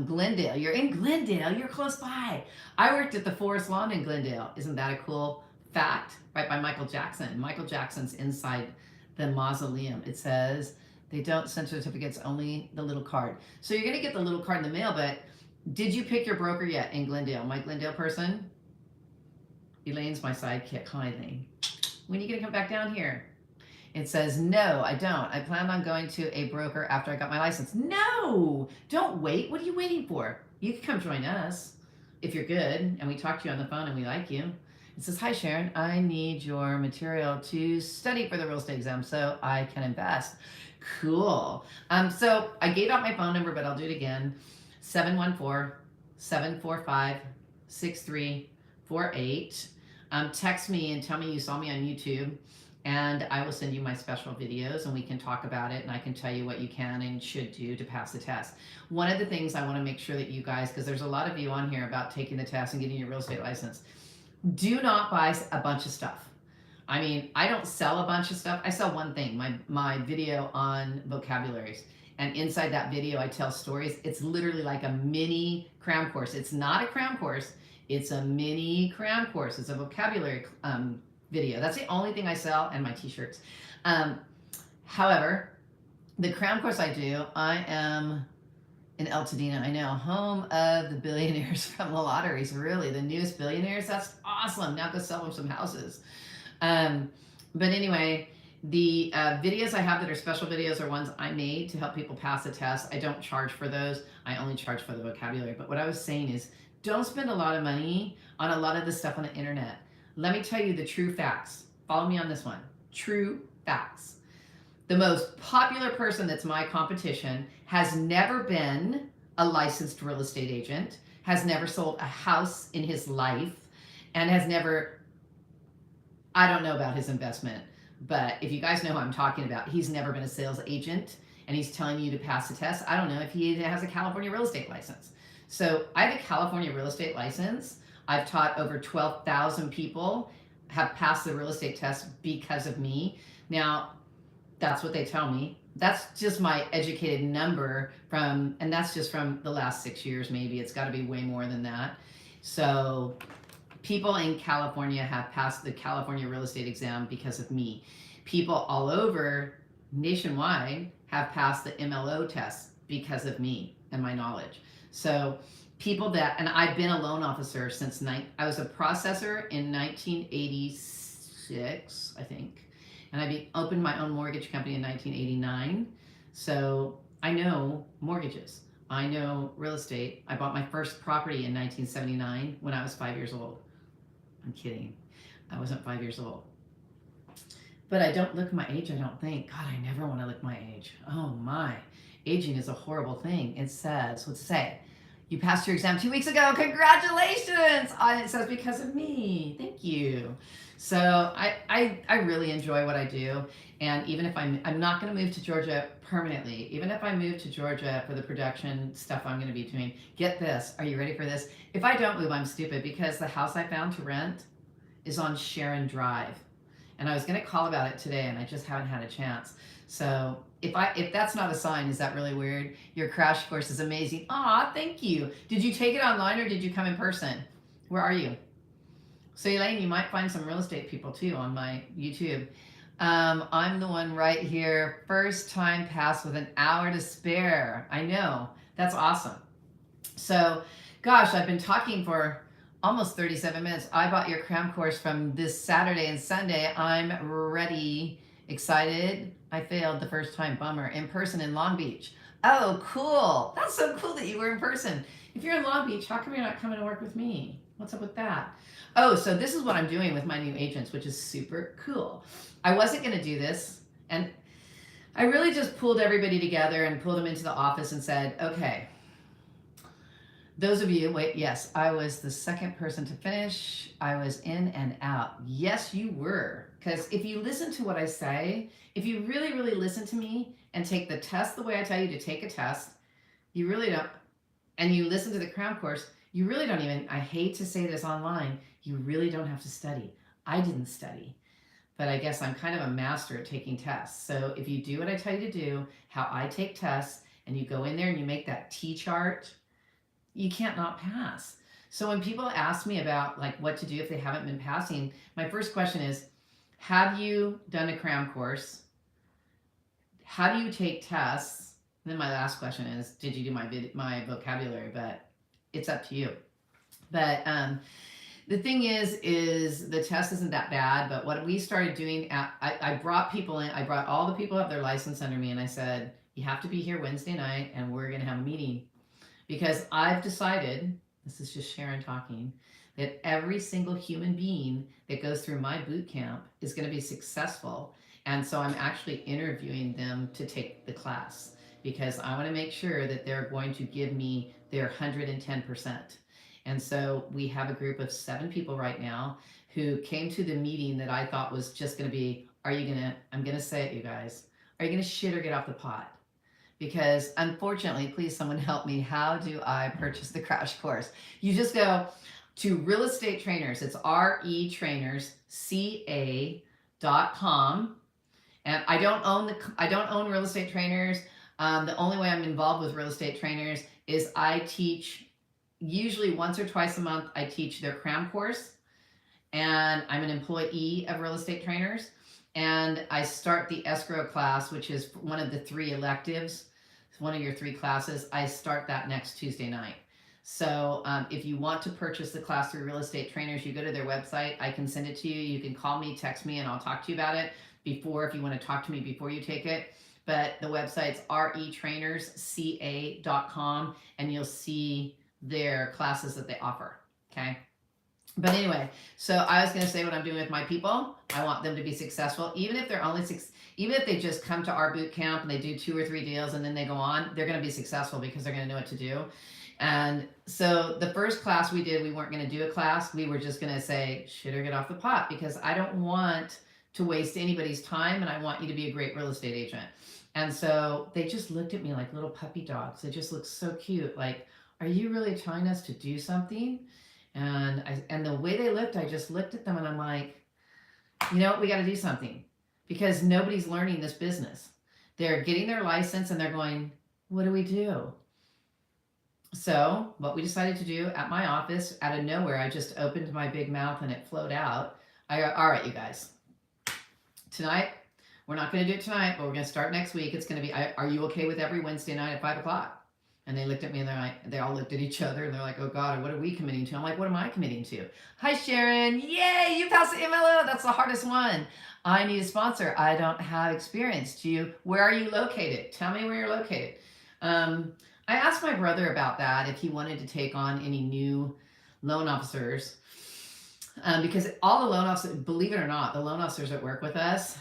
Glendale. You're in Glendale. You're close by. I worked at the Forest Lawn in Glendale. Isn't that a cool fact? Right by Michael Jackson. Michael Jackson's inside the mausoleum. It says they don't send certificates, only the little card. So you're going to get the little card in the mail, but did you pick your broker yet in Glendale? My Glendale person? Elaine's my sidekick. Hi, Elaine. When are you going to come back down here? It says, no, I don't. I planned on going to a broker after I got my license. No, don't wait. What are you waiting for? You can come join us if you're good and we talk to you on the phone and we like you. It says, hi, Sharon. I need your material to study for the real estate exam so I can invest. Cool. So I gave out my phone number, but I'll do it again. 714-745-6348. Text me and tell me you saw me on YouTube. and I will send you my special videos and we can talk about it and I can tell you what you can and should do to pass the test. One of the things I want to make sure that you guys, because there's a lot of you on here about taking the test and getting your real estate license, do not buy a bunch of stuff. I mean, I don't sell a bunch of stuff. I sell one thing, my video on vocabularies. And inside that video, I tell stories. It's literally like a mini cram course. It's not a cram course. It's a mini cram course. It's a vocabulary video. That's the only thing I sell, and my t-shirts. However, the cram course I do, I am in El Tadina, I know, home of the billionaires from the lotteries, really, the newest billionaires. That's awesome. Now go sell them some houses. But anyway, the videos I have that are special videos are ones I made to help people pass the test. I don't charge for those. I only charge for the vocabulary. But what I was saying is, don't spend a lot of money on a lot of the stuff on the internet. Let me tell you the true facts. Follow me on this one. True facts. The most popular person that's my competition has never been a licensed real estate agent, has never sold a house in his life, and has never, I don't know about his investment, but if you guys know who I'm talking about, he's never been a sales agent and he's telling you to pass the test. I don't know if he has a California real estate license. So I have a California real estate license. I've taught over 12,000 people have passed the real estate test because of me. Now, that's what they tell me. That's just my educated number from, and that's just from the last 6 years, maybe. It's got to be way more than that. So people in California have passed the California real estate exam because of me. People all over nationwide have passed the MLO test because of me and my knowledge. So people that, and I've been a loan officer since, I was a processor in 1986, I think. And I opened my own mortgage company in 1989. So I know mortgages. I know real estate. I bought my first property in 1979 when I was 5 years old. I'm kidding. I wasn't 5 years old. But I don't look my age, I don't think. God, I never want to look my age. Oh my. Aging is a horrible thing. It says, what's it say? You passed your exam 2 weeks ago. Congratulations! It says because of me. Thank you. So I really enjoy what I do. And even if I'm not going to move to Georgia permanently, even if I move to Georgia for the production stuff I'm going to be doing, get this. Are you ready for this? If I don't move, I'm stupid, because the house I found to rent is on Sharon Drive. And I was going to call about it today, and I just haven't had a chance. So if that's not a sign, is that really weird? Your crash course is amazing. Aw, thank you. Did you take it online or did you come in person? Where are you? So Elaine, you might find some real estate people too on my YouTube. I'm the one right here. First time pass with an hour to spare. I know. That's awesome. So, gosh, I've been talking for almost 37 minutes. I bought your cram course from this Saturday and Sunday. I'm ready, excited. I failed the first time, bummer. In person in Long Beach. Oh, cool. That's so cool that you were in person. If you're in Long Beach, how come you're not coming to work with me? What's up with that? Oh, so this is what I'm doing with my new agents, which is super cool. I wasn't going to do this, and I really just pulled everybody together and pulled them into the office and said, okay, those of you, wait, yes, I was the second person to finish. I was in and out. Yes, you were. Because if you listen to what I say, if you really, really listen to me and take the test the way I tell you to take a test, you really don't, and you listen to the cram course, you really don't even, I hate to say this online, you really don't have to study. I didn't study, but I guess I'm kind of a master at taking tests. So if you do what I tell you to do, how I take tests, and you go in there and you make that T-chart, you can't not pass. So when people ask me about like what to do if they haven't been passing, my first question is, have you done a cram course? How do you take tests? And then my last question is, did you do my vocabulary? But it's up to you. But the thing is the test isn't that bad. But what we started doing, I brought people in. I brought all the people who have their license under me, and I said, you have to be here Wednesday night, and we're going to have a meeting. Because I've decided, this is just Sharon talking, that every single human being that goes through my boot camp is going to be successful. And so I'm actually interviewing them to take the class because I want to make sure that they're going to give me their 110%. And so we have a group of 7 people right now who came to the meeting that I thought was just going to be I'm gonna say it, you guys, are you gonna shit or get off the pot? Because unfortunately, please someone help me. How do I purchase the crash course? You just go to Real Estate Trainers. It's retrainersca.com. And I don't own Real Estate Trainers. The only way I'm involved with Real Estate Trainers is I teach usually once or twice a month. I teach their cram course, and I'm an employee of Real Estate Trainers. And I start the escrow class, which is one of the 3 electives, one of your 3 classes. I start that next Tuesday night. So if you want to purchase the class through Real Estate Trainers, you go to their website. I can send it to you. You can call me, text me, and I'll talk to you about it before, if you want to talk to me before you take it. But the website's retrainersca.com, and you'll see their classes that they offer. Okay. But anyway, so I was going to say what I'm doing with my people. I want them to be successful, even if they're only even if they just come to our boot camp and they do 2 or 3 deals and then they go on, they're going to be successful because they're going to know what to do. And so the first class we did, we weren't going to do a class. We were just going to say, shit or get off the pot, because I don't want to waste anybody's time, and I want you to be a great real estate agent. And so they just looked at me like little puppy dogs. They just looked so cute. Like, are you really telling us to do something? And the way they looked, I just looked at them and I'm like, you know what, we got to do something, because nobody's learning this business. They're getting their license and they're going, what do we do? So what we decided to do at my office, out of nowhere, I just opened my big mouth and it flowed out. I go, all right, you guys, tonight, we're not going to do it tonight, but we're going to start next week. It's going to be, are you okay with every Wednesday night at 5 o'clock? And they looked at me and they all looked at each other and they're like, oh God, what are we committing to? I'm like, what am I committing to? Hi, Sharon. Yay, you passed the MLO. That's the hardest one. I need a sponsor. I don't have experience. Where are you located? Tell me where you're located. I asked my brother about that, if he wanted to take on any new loan officers. Because all the loan officers, believe it or not, the loan officers that work with us,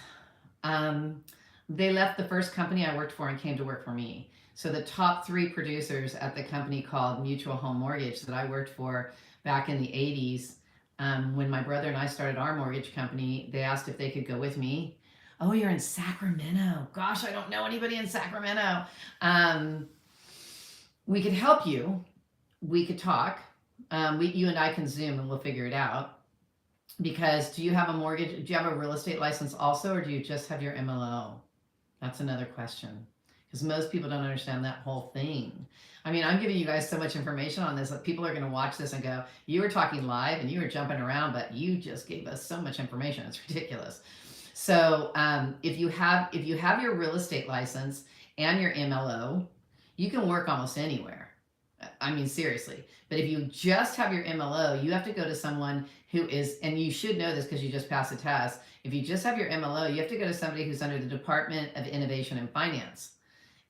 they left the first company I worked for and came to work for me. So the top 3 producers at the company called Mutual Home Mortgage that I worked for back in the 80s, when my brother and I started our mortgage company, they asked if they could go with me. Oh, you're in Sacramento. Gosh, I don't know anybody in Sacramento. We could help you. We could talk. You and I can Zoom and we'll figure it out. Because do you have a mortgage? Do you have a real estate license also, or do you just have your MLO? That's another question. Because most people don't understand that whole thing. I mean, I'm giving you guys so much information on this that people are going to watch this and go, you were talking live and you were jumping around, but you just gave us so much information. It's ridiculous. So if you have your real estate license and your MLO, you can work almost anywhere. I mean, seriously. But if you just have your MLO, you have to go to someone who is, and you should know this because you just passed the test. If you just have your MLO, you have to go to somebody who's under the Department of Innovation and Finance.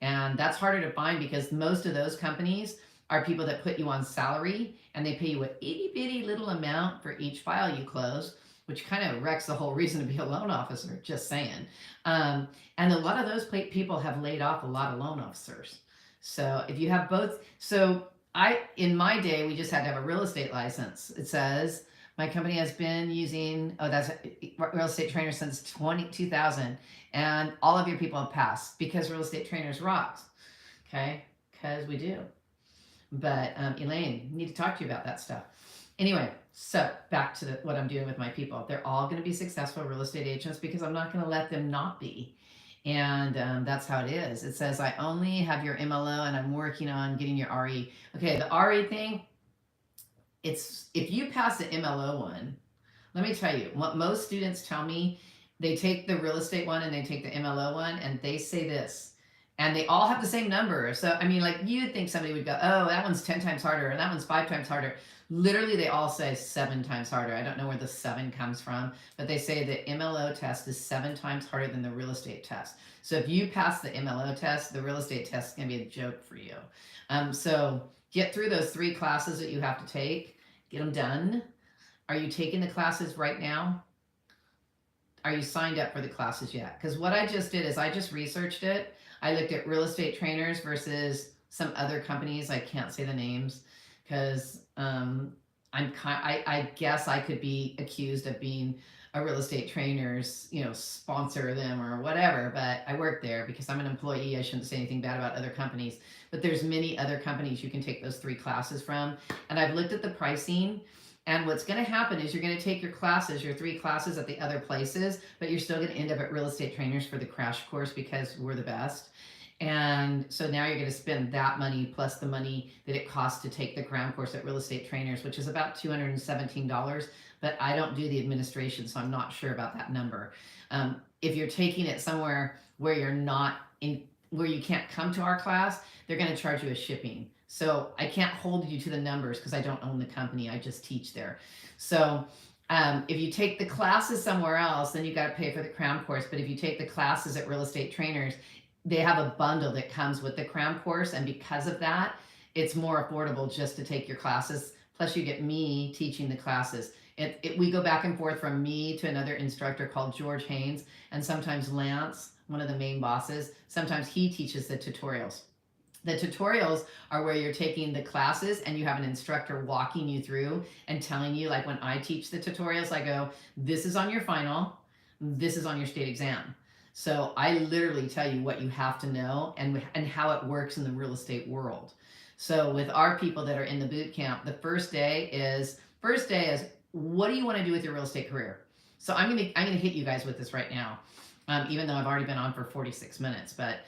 And that's harder to find because most of those companies are people that put you on salary and they pay you an itty bitty little amount for each file you close, which kind of wrecks the whole reason to be a loan officer, just saying. And a lot of those people have laid off a lot of loan officers. So if you have both, in my day, we just had to have a real estate license. It says my company has been using, that's Real Estate Trainers since 2000. And all of your people have passed because Real Estate Trainers rocks. Okay? Because we do. But Elaine, need to talk to you about that stuff. Anyway, so back to what I'm doing with my people. They're all going to be successful real estate agents because I'm not going to let them not be. And that's how it is. It says, I only have your MLO and I'm working on getting your RE. Okay, the RE thing, if you pass the MLO one, let me tell you, what most students tell me, they take the real estate one and they take the MLO one and they say this. And they all have the same number. So, I mean, like you'd think somebody would go, oh, that one's 10 times harder and that one's 5 times harder. Literally, they all say 7 times harder. I don't know where the 7 comes from, but they say the MLO test is 7 times harder than the real estate test. So if you pass the MLO test, the real estate test is going to be a joke for you. So get through those 3 classes that you have to take. Get them done. Are you taking the classes right now? Are you signed up for the classes yet? Because what I just did is I just researched it. I looked at Real Estate Trainers versus some other companies. I can't say the names because I'm I guess I could be accused of being a real estate trainer's, sponsor them or whatever, but I work there because I'm an employee. I shouldn't say anything bad about other companies, but there's many other companies you can take those 3 classes from. And I've looked at the pricing, and what's going to happen is you're going to take your classes, your 3 classes at the other places, but you're still going to end up at Real Estate Trainers for the crash course because we're the best. And so now you're going to spend that money plus the money that it costs to take the crown course at Real Estate Trainers, which is about $217. But I don't do the administration, so I'm not sure about that number. If you're taking it somewhere where you're not in, where you can't come to our class, they're going to charge you a shipping. So I can't hold you to the numbers because I don't own the company. I just teach there. So if you take the classes somewhere else, then you got to pay for the crown course. But if you take the classes at Real Estate Trainers, they have a bundle that comes with the crown course, and because of that, it's more affordable just to take your classes. Plus, you get me teaching the classes. We go back and forth from me to another instructor called George Haynes, and sometimes Lance, one of the main bosses. Sometimes he teaches the tutorials. The tutorials are where you're taking the classes and you have an instructor walking you through and telling you, like when I teach the tutorials, I go, this is on your final, this is on your state exam. So I literally tell you what you have to know and how it works in the real estate world. So with our people that are in the boot camp, the first day is what do you want to do with your real estate career? So I'm gonna hit you guys with this right now, even though I've already been on for 46 minutes. But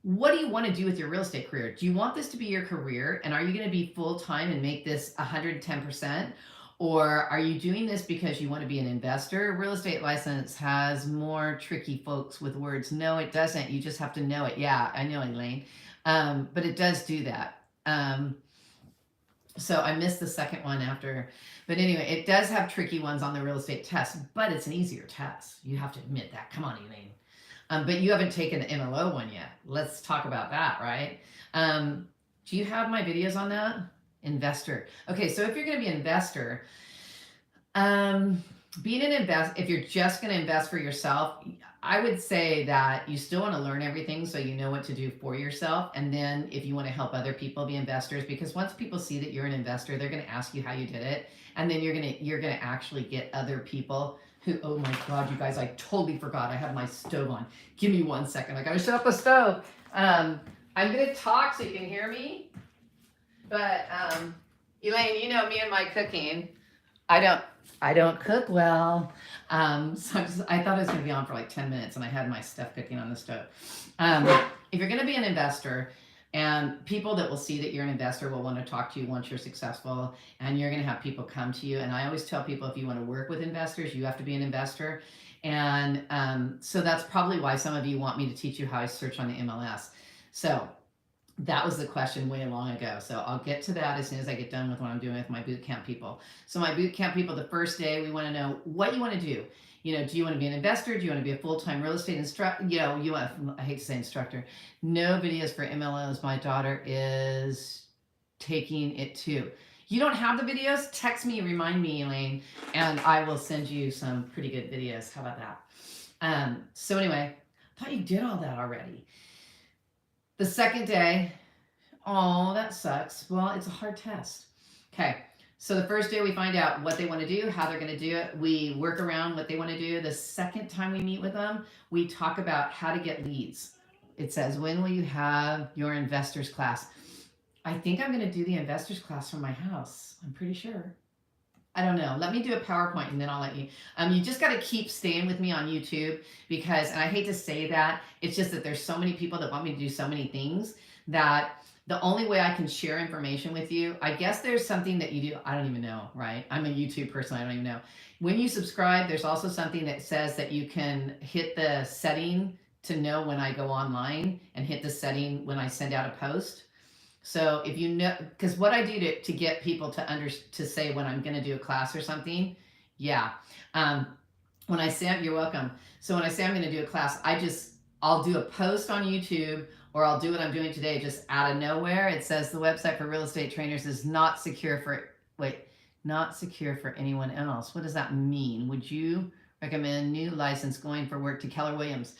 what do you want to do with your real estate career? Do you want this to be your career, and are you going to be full time and make this 110%? Or are you doing this because you want to be an investor? Real estate license has more tricky folks with words. No, it doesn't. You just have to know it. Yeah, I know, Elaine. But it does do that. So I missed the second one after. But anyway, it does have tricky ones on the real estate test, but it's an easier test. You have to admit that. Come on, Elaine. But you haven't taken the MLO one yet. Let's talk about that, right? Do you have my videos on that? Investor. Okay, so if you're going to be an investor, if you're just going to invest for yourself, I would say that you still want to learn everything so you know what to do for yourself. And then if you want to help other people be investors, because once people see that you're an investor, they're going to ask you how you did it. And then you're going to actually get other people who, oh my God, you guys, I totally forgot. I have my stove on. Give me 1 second. I got to shut up the stove. I'm going to talk so you can hear me. But Elaine, you know me and my cooking. I don't cook well. So I thought I was going to be on for like 10 minutes, and I had my stuff cooking on the stove. If you're going to be an investor, and people that will see that you're an investor will want to talk to you once you're successful, and you're going to have people come to you. And I always tell people, if you want to work with investors, you have to be an investor. And so that's probably why some of you want me to teach you how I search on the MLS. So that was the question way long ago. So I'll get to that as soon as I get done with what I'm doing with my boot camp people. So my boot camp people, the first day, we want to know what you want to do. Do you want to be an investor? Do you want to be a full-time real estate instructor? I hate to say instructor. No videos for MLOs. My daughter is taking it too. You don't have the videos? Text me, remind me, Elaine, and I will send you some pretty good videos. How about that? So anyway, I thought you did all that already. The second day, oh, that sucks. Well, it's a hard test. Okay. So the first day we find out what they want to do, how they're going to do it. We work around what they want to do. The second time we meet with them, we talk about how to get leads. It says, when will you have your investors class? I think I'm going to do the investors class from my house. I'm pretty sure. I don't know. Let me do a PowerPoint and then I'll let you. You just got to keep staying with me on YouTube because, and I hate to say that, it's just that there's so many people that want me to do so many things that the only way I can share information with you, I guess there's something that you do. I don't even know, right? I'm a YouTube person. I don't even know. When you subscribe, there's also something that says that you can hit the setting to know when I go online and hit the setting when I send out a post. So if you know, because what I do to get people to say when I'm going to do a class or something, yeah. When I say, you're welcome. So when I say I'm going to do a class, I'll do a post on YouTube, or I'll do what I'm doing today just out of nowhere. It says the website for real estate trainers is not secure for anyone else. What does that mean? Would you recommend new license going for work to Keller Williams?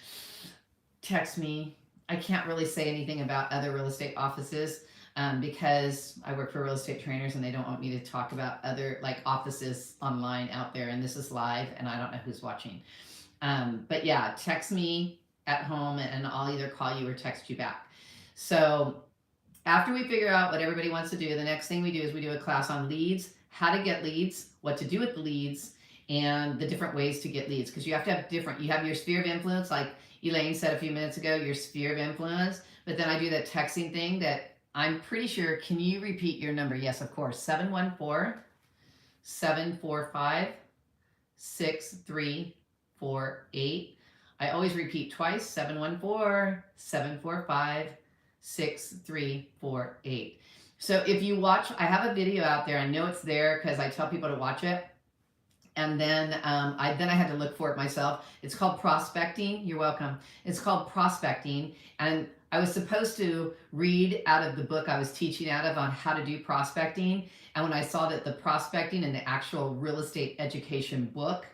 Text me. I can't really say anything about other real estate offices. because I work for real estate trainers and they don't want me to talk about other like offices online out there. And this is live and I don't know who's watching. But yeah, text me at home and I'll either call you or text you back. So after we figure out what everybody wants to do, the next thing we do is we do a class on leads, how to get leads, what to do with the leads, and the different ways to get leads. Because you have to have different, you have your sphere of influence, like Elaine said a few minutes ago, your sphere of influence. But then I do that texting thing that I'm pretty sure, can you repeat your number? Yes, of course, 714-745-6348. I always repeat twice, 714-745-6348. So if you watch, I have a video out there. I know it's there because I tell people to watch it. And then I had to look for it myself. It's called Prospecting. You're welcome. It's called Prospecting. And I was supposed to read out of the book I was teaching out of on how to do prospecting. And when I saw that the prospecting in the actual real estate education book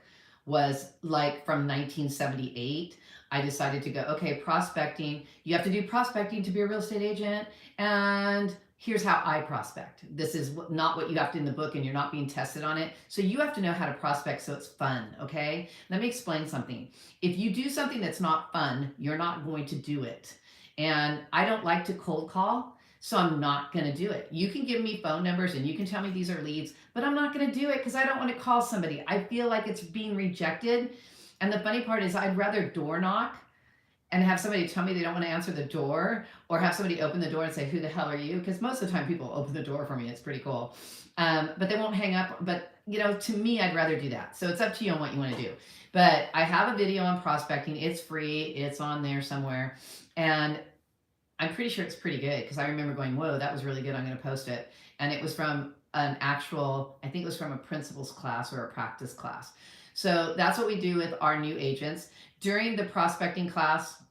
was like from 1978, I decided to go, okay, prospecting, you have to do prospecting to be a real estate agent. And here's how I prospect. This is not what you have to in the book and you're not being tested on it. So you have to know how to prospect so it's fun, okay? Let me explain something. If you do something that's not fun, you're not going to do it. And I don't like to cold call, so I'm not going to do it. You can give me phone numbers and you can tell me these are leads, but I'm not going to do it because I don't want to call somebody. I feel like it's being rejected. And the funny part is I'd rather door knock and have somebody tell me they don't want to answer the door, or have somebody open the door and say, who the hell are you? Because most of the time people open the door for me. It's pretty cool. But they won't hang up. But, you know, to me, I'd rather do that. So it's up to you on what you want to do. But I have a video on prospecting. It's free. It's on there somewhere. And I'm pretty sure it's pretty good because I remember going, whoa, that was really good. I'm going to post it. And it was from an actual, I think it was from a principles class or a practice class. So that's what we do with our new agents. During the prospecting class,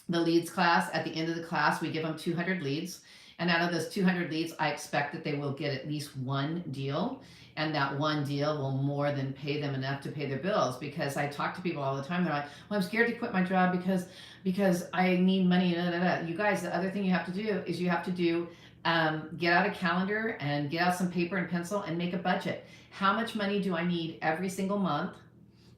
the leads class, at the end of the class, we give them 200 leads. And out of those 200 leads, I expect that they will get at least one deal. And that one deal will more than pay them enough to pay their bills. Because I talk to people all the time. They're like, well, I'm scared to quit my job because I need money. You guys, the other thing you have to do is you have to get out a calendar and get out some paper and pencil and make a budget. How much money do I need every single month?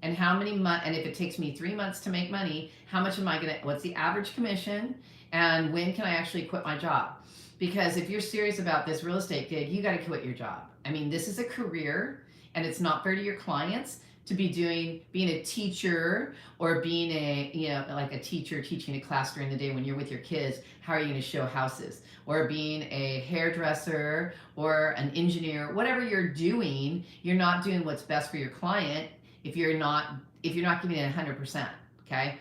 And how many months, and if it takes me 3 months to make money, how much am I gonna, what's the average commission? And when can I actually quit my job? Because if you're serious about this real estate gig, you gotta quit your job. I mean, this is a career and it's not fair to your clients to be being a teacher or being like a teacher teaching a class during the day when you're with your kids. How are you gonna show houses? Or being a hairdresser or an engineer, whatever you're doing, you're not doing what's best for your client if you're not giving it 100%, okay?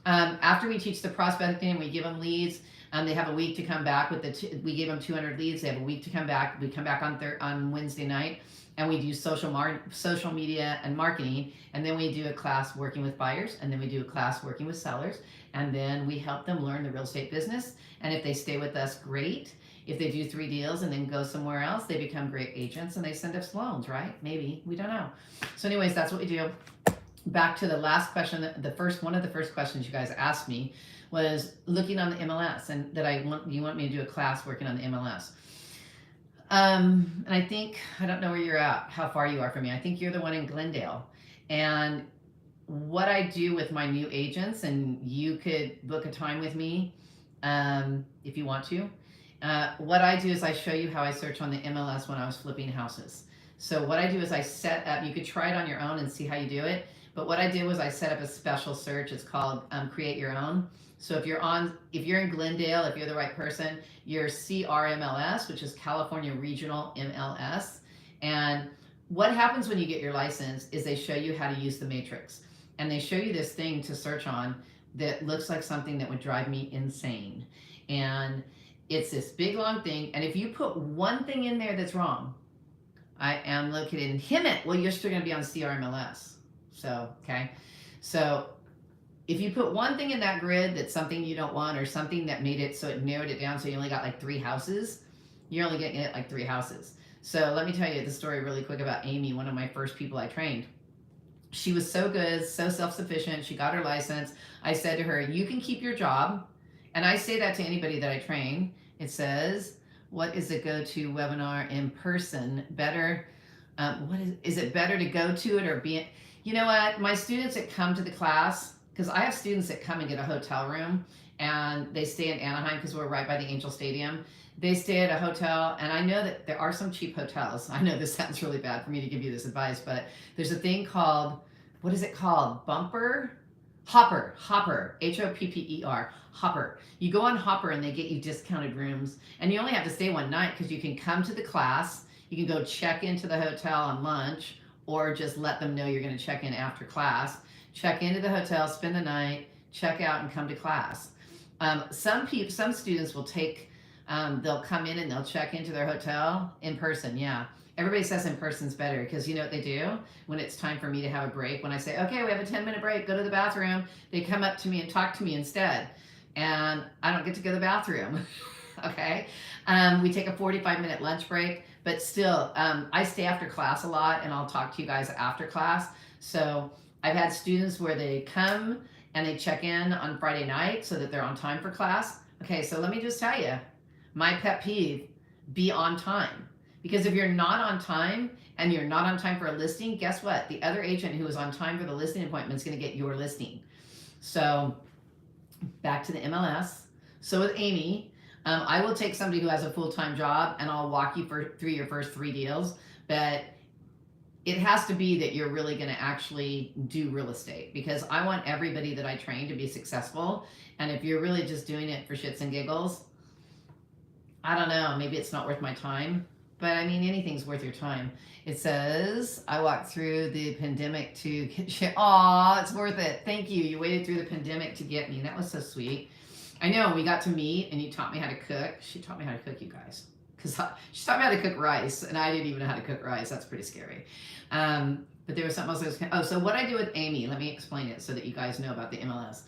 After we teach the prospecting, we give them leads. They have a week to come back with we gave them 200 leads. They have a week to come back. We come back on Wednesday night, and we do social media and marketing. And then we do a class working with buyers, and then we do a class working with sellers, and then we help them learn the real estate business. And if they stay with us, great. If they do 3 deals and then go somewhere else, they become great agents and they send us loans, right? Maybe, we don't know. So anyways, that's what we do. Back to the last question, one of the first questions you guys asked me was looking on the MLS, and that you want me to do a class working on the MLS. And I think, I don't know where you're at, how far you are from me. I think you're the one in Glendale. And what I do with my new agents, and you could book a time with me if you want to. What I do is I show you how I search on the MLS when I was flipping houses. So what I do is I set up, you could try it on your own and see how you do it. But what I did was I set up a special search. It's called Create Your Own. So if you're in Glendale, if you're the right person, you're CRMLS, which is California Regional MLS. And what happens when you get your license is they show you how to use the matrix. And they show you this thing to search on that looks like something that would drive me insane. And it's this big long thing. And if you put one thing in there that's wrong, I am located in Hemet. Well, you're still going to be on CRMLS. So, okay. So if you put one thing in that grid that's something you don't want, or something that made it so it narrowed it down so you only got like 3 houses, you're only getting it like 3 houses. So let me tell you the story really quick about Amy, one of my first people I trained. She was so good, so self-sufficient. She got her license. I said to her, you can keep your job. And I say that to anybody that I train. It says, What is a go-to webinar in person? Better, what is it better to go to it or be it? You know what? My students that come to the class, because I have students that come and get a hotel room and they stay in Anaheim because we're right by the Angel Stadium. They stay at a hotel, and I know that there are some cheap hotels. I know this sounds really bad for me to give you this advice, but there's a thing called, what is it called? Hopper, Hopper, Hopper. You go on Hopper and they get you discounted rooms, and you only have to stay one night because you can come to the class, you can go check into the hotel on lunch, or just let them know you're going to check in after class, check into the hotel, spend the night, check out, and come to class. Some students will take, they'll come in and they'll check into their hotel in person. Yeah. Everybody says in person's better because you know what they do when it's time for me to have a break. When I say, okay, we have a 10-minute break, go to the bathroom, they come up to me and talk to me instead. And I don't get to go to the bathroom. Okay. We take a 45-minute lunch break, but still, I stay after class a lot and I'll talk to you guys after class. So I've had students where they come and they check in on Friday night so that they're on time for class. Okay. So let me just tell you, my pet peeve, be on time. Because if you're not on time and you're not on time for a listing, guess what? The other agent who is on time for the listing appointment is going to get your listing. So back to the MLS. So with Amy, I will take somebody who has a full-time job and I'll walk you through your first 3 deals. But it has to be that you're really going to actually do real estate, because I want everybody that I train to be successful. And if you're really just doing it for shits and giggles, I don't know, maybe it's not worth my time. But I mean, anything's worth your time. It says, I walked through the pandemic to get you. Aw, it's worth it. Thank you. You waited through the pandemic to get me. That was so sweet. I know, we got to meet and you taught me how to cook. She taught me how to cook, you guys. Because she taught me how to cook rice, and I didn't even know how to cook rice. That's pretty scary. But there was something else I was, oh, so what I do with Amy, let me explain it so that you guys know about the MLS.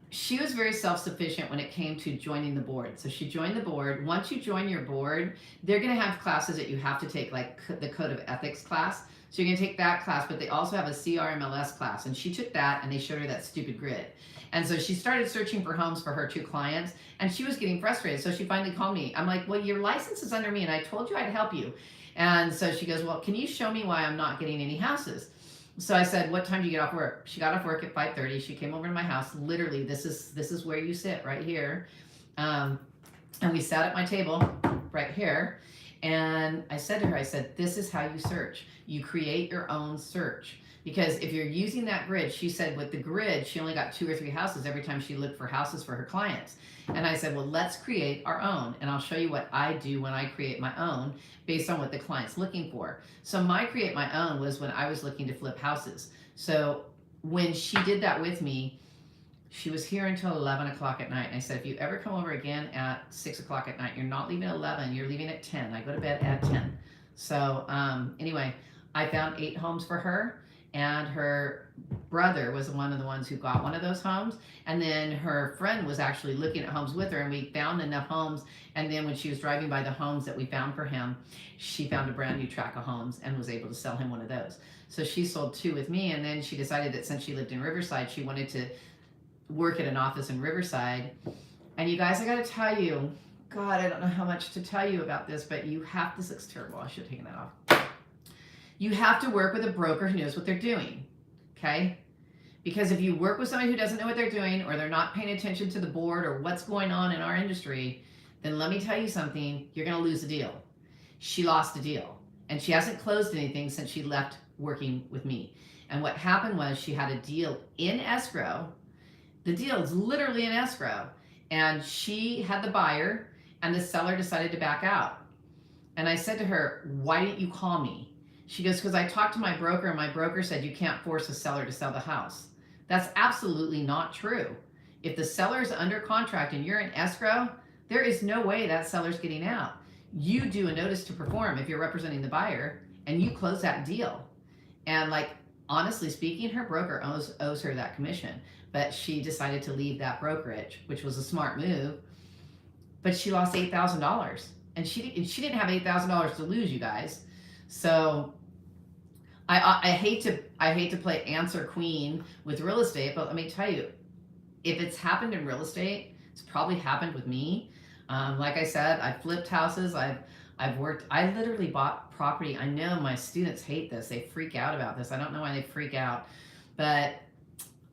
She was very self-sufficient when it came to joining the board. So she joined the board. Once you join your board, they're going to have classes that you have to take, like the Code of Ethics class. So you're going to take that class, but they also have a CRMLS class. And she took that, and they showed her that stupid grid. And so she started searching for homes for her 2 clients, and she was getting frustrated. So she finally called me. I'm like, well, your license is under me, and I told you I'd help you. And so she goes, well, can you show me why I'm not getting any houses? So I said, what time do you get off work? She got off work at 5:30. She came over to my house. Literally, this is where you sit, right here. And we sat at my table right here. And I said to her, I said, this is how you search. You create your own search. Because if you're using that grid, she said with the grid, she only got 2 or 3 houses every time she looked for houses for her clients. And I said, well, let's create our own. And I'll show you what I do when I create my own based on what the client's looking for. So my create my own was when I was looking to flip houses. So when she did that with me, she was here until 11 o'clock at night. And I said, if you ever come over again at 6 o'clock at night, you're not leaving at 11, you're leaving at 10. I go to bed at 10. So anyway, I found 8 homes for her. And her brother was one of the ones who got one of those homes. And then her friend was actually looking at homes with her, and we found enough homes. And then when she was driving by the homes that we found for him, she found a brand new tract of homes and was able to sell him one of those. So she sold 2 with me. And then she decided that since she lived in Riverside, she wanted to work at an office in Riverside. And you guys, I got to tell you, God, I don't know how much to tell you about this, but you have, this looks terrible. I should have taken that off. You have to work with a broker who knows what they're doing, okay? Because if you work with somebody who doesn't know what they're doing, or they're not paying attention to the board or what's going on in our industry, then let me tell you something, you're going to lose the deal. She lost the deal, and she hasn't closed anything since she left working with me. And what happened was she had a deal in escrow. The deal is literally in escrow, and she had the buyer, and the seller decided to back out. And I said to her, why didn't you call me? She goes, because I talked to my broker, and my broker said you can't force a seller to sell the house. That's absolutely not true. If the seller is under contract and you're in escrow, there is no way that seller's getting out. You do a notice to perform if you're representing the buyer, and you close that deal. And like, honestly speaking, her broker owes her that commission, but she decided to leave that brokerage, which was a smart move. But she lost $8,000, and she didn't have $8,000 to lose, you guys. So I hate to play answer queen with real estate, but let me tell you, if it's happened in real estate, it's probably happened with me. Like I said, I flipped houses. I've worked. I literally bought property. I know my students hate this. They freak out about this. I don't know why they freak out, but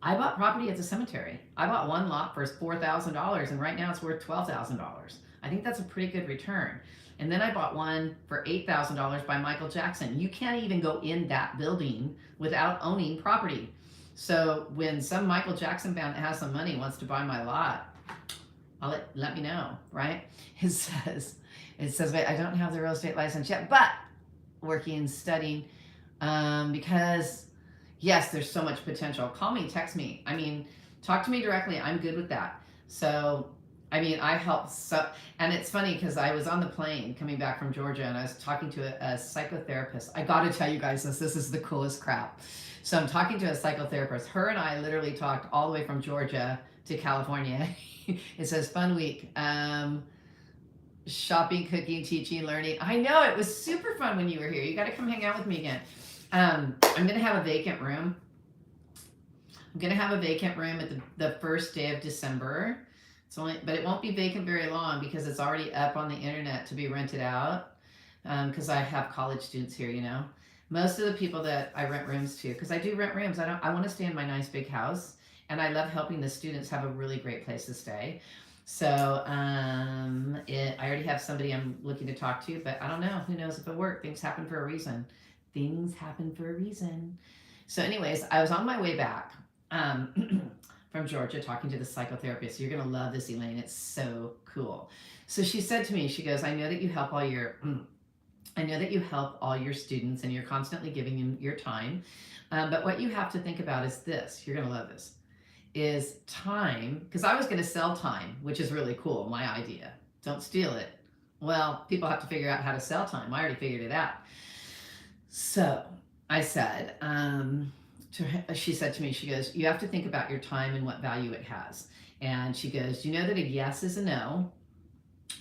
I bought property at the cemetery. I bought one lot for $4,000, and right now it's worth $12,000. I think that's a pretty good return. And then I bought one for $8,000 by Michael Jackson. You can't even go in that building without owning property. So when some Michael Jackson fan that has some money wants to buy my lot, let me know, right? It says, wait, I don't have the real estate license yet, but working, studying, because yes, there's so much potential. Call me, text me. I mean, talk to me directly. I'm good with that. So, I mean, I help. So, and it's funny because I was on the plane coming back from Georgia and I was talking to a psychotherapist. I got to tell you guys this. This is the coolest crap. So I'm talking to a psychotherapist. Her and I literally talked all the way from Georgia to California. It says fun week. Shopping, cooking, teaching, learning. I know it was super fun when you were here. You got to come hang out with me again. I'm going to have a vacant room. I'm going to have a vacant room at the first day of December. But it won't be vacant very long because it's already up on the internet to be rented out. Because I have college students here, you know. Most of the people that I rent rooms to, because I do rent rooms. I want to stay in my nice big house, and I love helping the students have a really great place to stay. So I already have somebody I'm looking to talk to, but I don't know. Who knows if it'll work? Things happen for a reason. Things happen for a reason. So anyways, I was on my way back from Georgia talking to the psychotherapist. You're going to love this, Elaine. It's so cool. So she said to me, she goes, I know that you help all your students and you're constantly giving them your time. But what you have to think about is this. You're going to love this. Is time, because I was going to sell time, which is really cool, my idea. Don't steal it. Well, people have to figure out how to sell time. I already figured it out. So I said, she said to me, she goes, you have to think about your time and what value it has. And she goes, you know that a yes is a no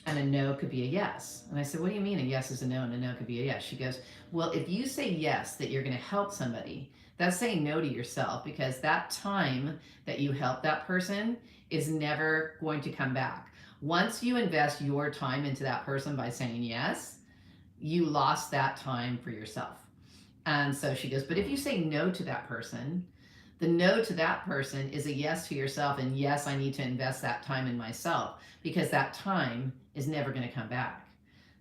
and a no could be a yes? And I said, what do you mean a yes is a no and a no could be a yes? She goes, well, if you say yes, that you're going to help somebody, that's saying no to yourself, because that time that you help that person is never going to come back. Once you invest your time into that person by saying yes, you lost that time for yourself. And so she goes, but if you say no to that person, the no to that person is a yes to yourself. And yes, I need to invest that time in myself, because that time is never going to come back.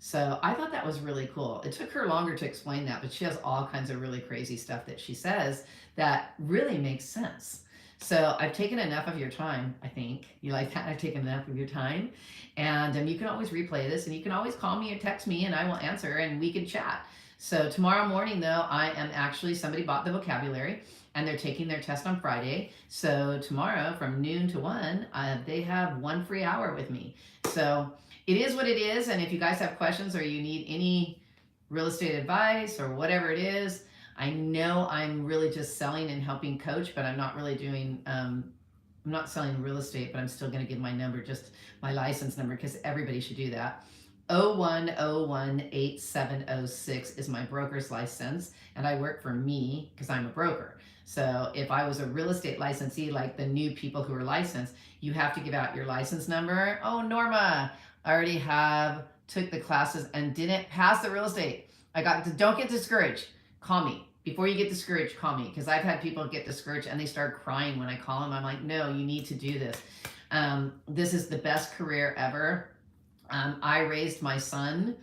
So I thought that was really cool. It took her longer to explain that, but she has all kinds of really crazy stuff that she says that really makes sense. So I've taken enough of your time, I think. You like that? I've taken enough of your time. And you can always replay this, and you can always call me or text me, and I will answer, and we can chat. So tomorrow morning, though, I am actually, somebody bought the vocabulary, and they're taking their test on Friday. So tomorrow from noon to 1, they have 1 free hour with me. So it is what it is, and if you guys have questions or you need any real estate advice or whatever it is, I know I'm really just selling and helping coach, but I'm not really doing, I'm not selling real estate, but I'm still going to give my number, just my license number, because everybody should do that. 01018706 is my broker's license, and I work for me because I'm a broker. So if I was a real estate licensee, like the new people who are licensed, you have to give out your license number. Oh, Norma, I already took the classes and didn't pass the real estate. Don't get discouraged. Call me. Before you get discouraged, call me, because I've had people get discouraged and they start crying when I call them. I'm like, no, you need to do this. This is the best career ever. I raised my son.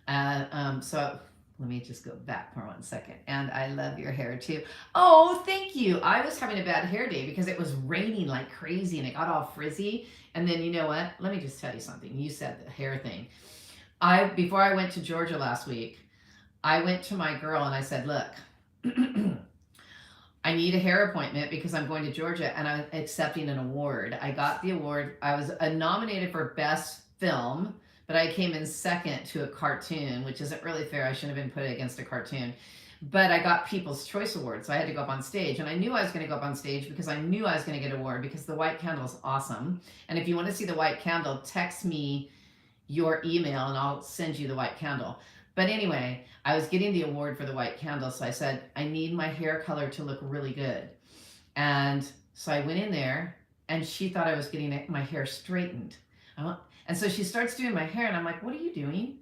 So let me just go back for 1 second. And I love your hair too. Oh, thank you. I was having a bad hair day because it was raining like crazy and it got all frizzy. And then you know what? Let me just tell you something. You said the hair thing. Before I went to Georgia last week, I went to my girl and I said, look, I need a hair appointment because I'm going to Georgia and I'm accepting an award. I got the award. I was nominated for best film, but I came in second to a cartoon, which isn't really fair. I shouldn't have been put against a cartoon. But I got People's Choice Award, so I had to go up on stage. And I knew I was going to go up on stage because I knew I was going to get an award, because the white candle is awesome. And if you want to see the white candle, text me your email and I'll send you the white candle. But anyway, I was getting the award for the white candle, so I said, I need my hair color to look really good. And so I went in there, and she thought I was getting my hair straightened. And so she starts doing my hair, and I'm like, what are you doing?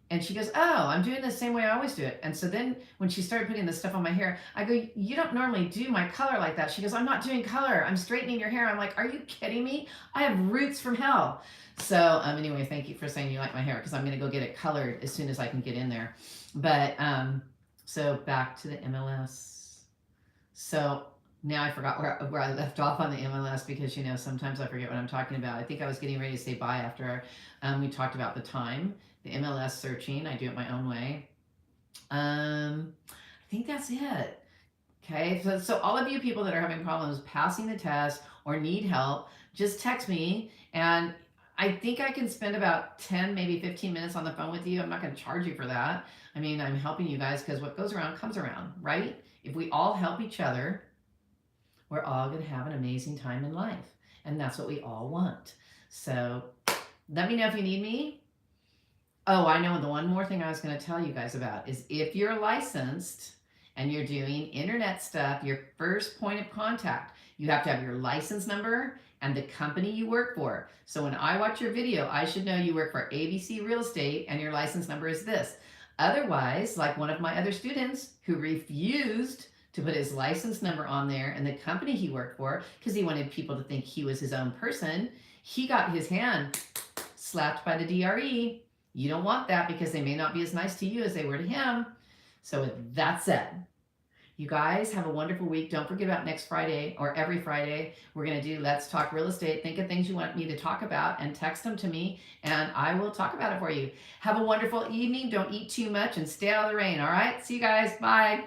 And she goes, oh, I'm doing the same way I always do it. And so then when she started putting this stuff on my hair, I go, you don't normally do my color like that. She goes, I'm not doing color. I'm straightening your hair. I'm like, are you kidding me? I have roots from hell. So anyway, thank you for saying you like my hair, because I'm going to go get it colored as soon as I can get in there. But so back to the MLS. So now I forgot where I left off on the MLS, because, you know, sometimes I forget what I'm talking about. I think I was getting ready to say bye after we talked about the time. The MLS searching, I do it my own way. I think that's it. Okay, so all of you people that are having problems passing the test or need help, just text me, and I think I can spend about 10, maybe 15 minutes on the phone with you. I'm not going to charge you for that. I mean, I'm helping you guys, because what goes around comes around, right? If we all help each other, we're all going to have an amazing time in life, and that's what we all want. So let me know if you need me. Oh, I know. The one more thing I was going to tell you guys about is, if you're licensed and you're doing internet stuff, your first point of contact, you have to have your license number and the company you work for. So when I watch your video, I should know you work for ABC Real Estate and your license number is this. Otherwise, like one of my other students who refused to put his license number on there and the company he worked for, because he wanted people to think he was his own person, he got his hand slapped by the DRE. You don't want that, because they may not be as nice to you as they were to him. So with that said, you guys have a wonderful week. Don't forget about next Friday, or every Friday, we're going to do Let's Talk Real Estate. Think of things you want me to talk about and text them to me, and I will talk about it for you. Have a wonderful evening. Don't eat too much and stay out of the rain, all right? See you guys. Bye.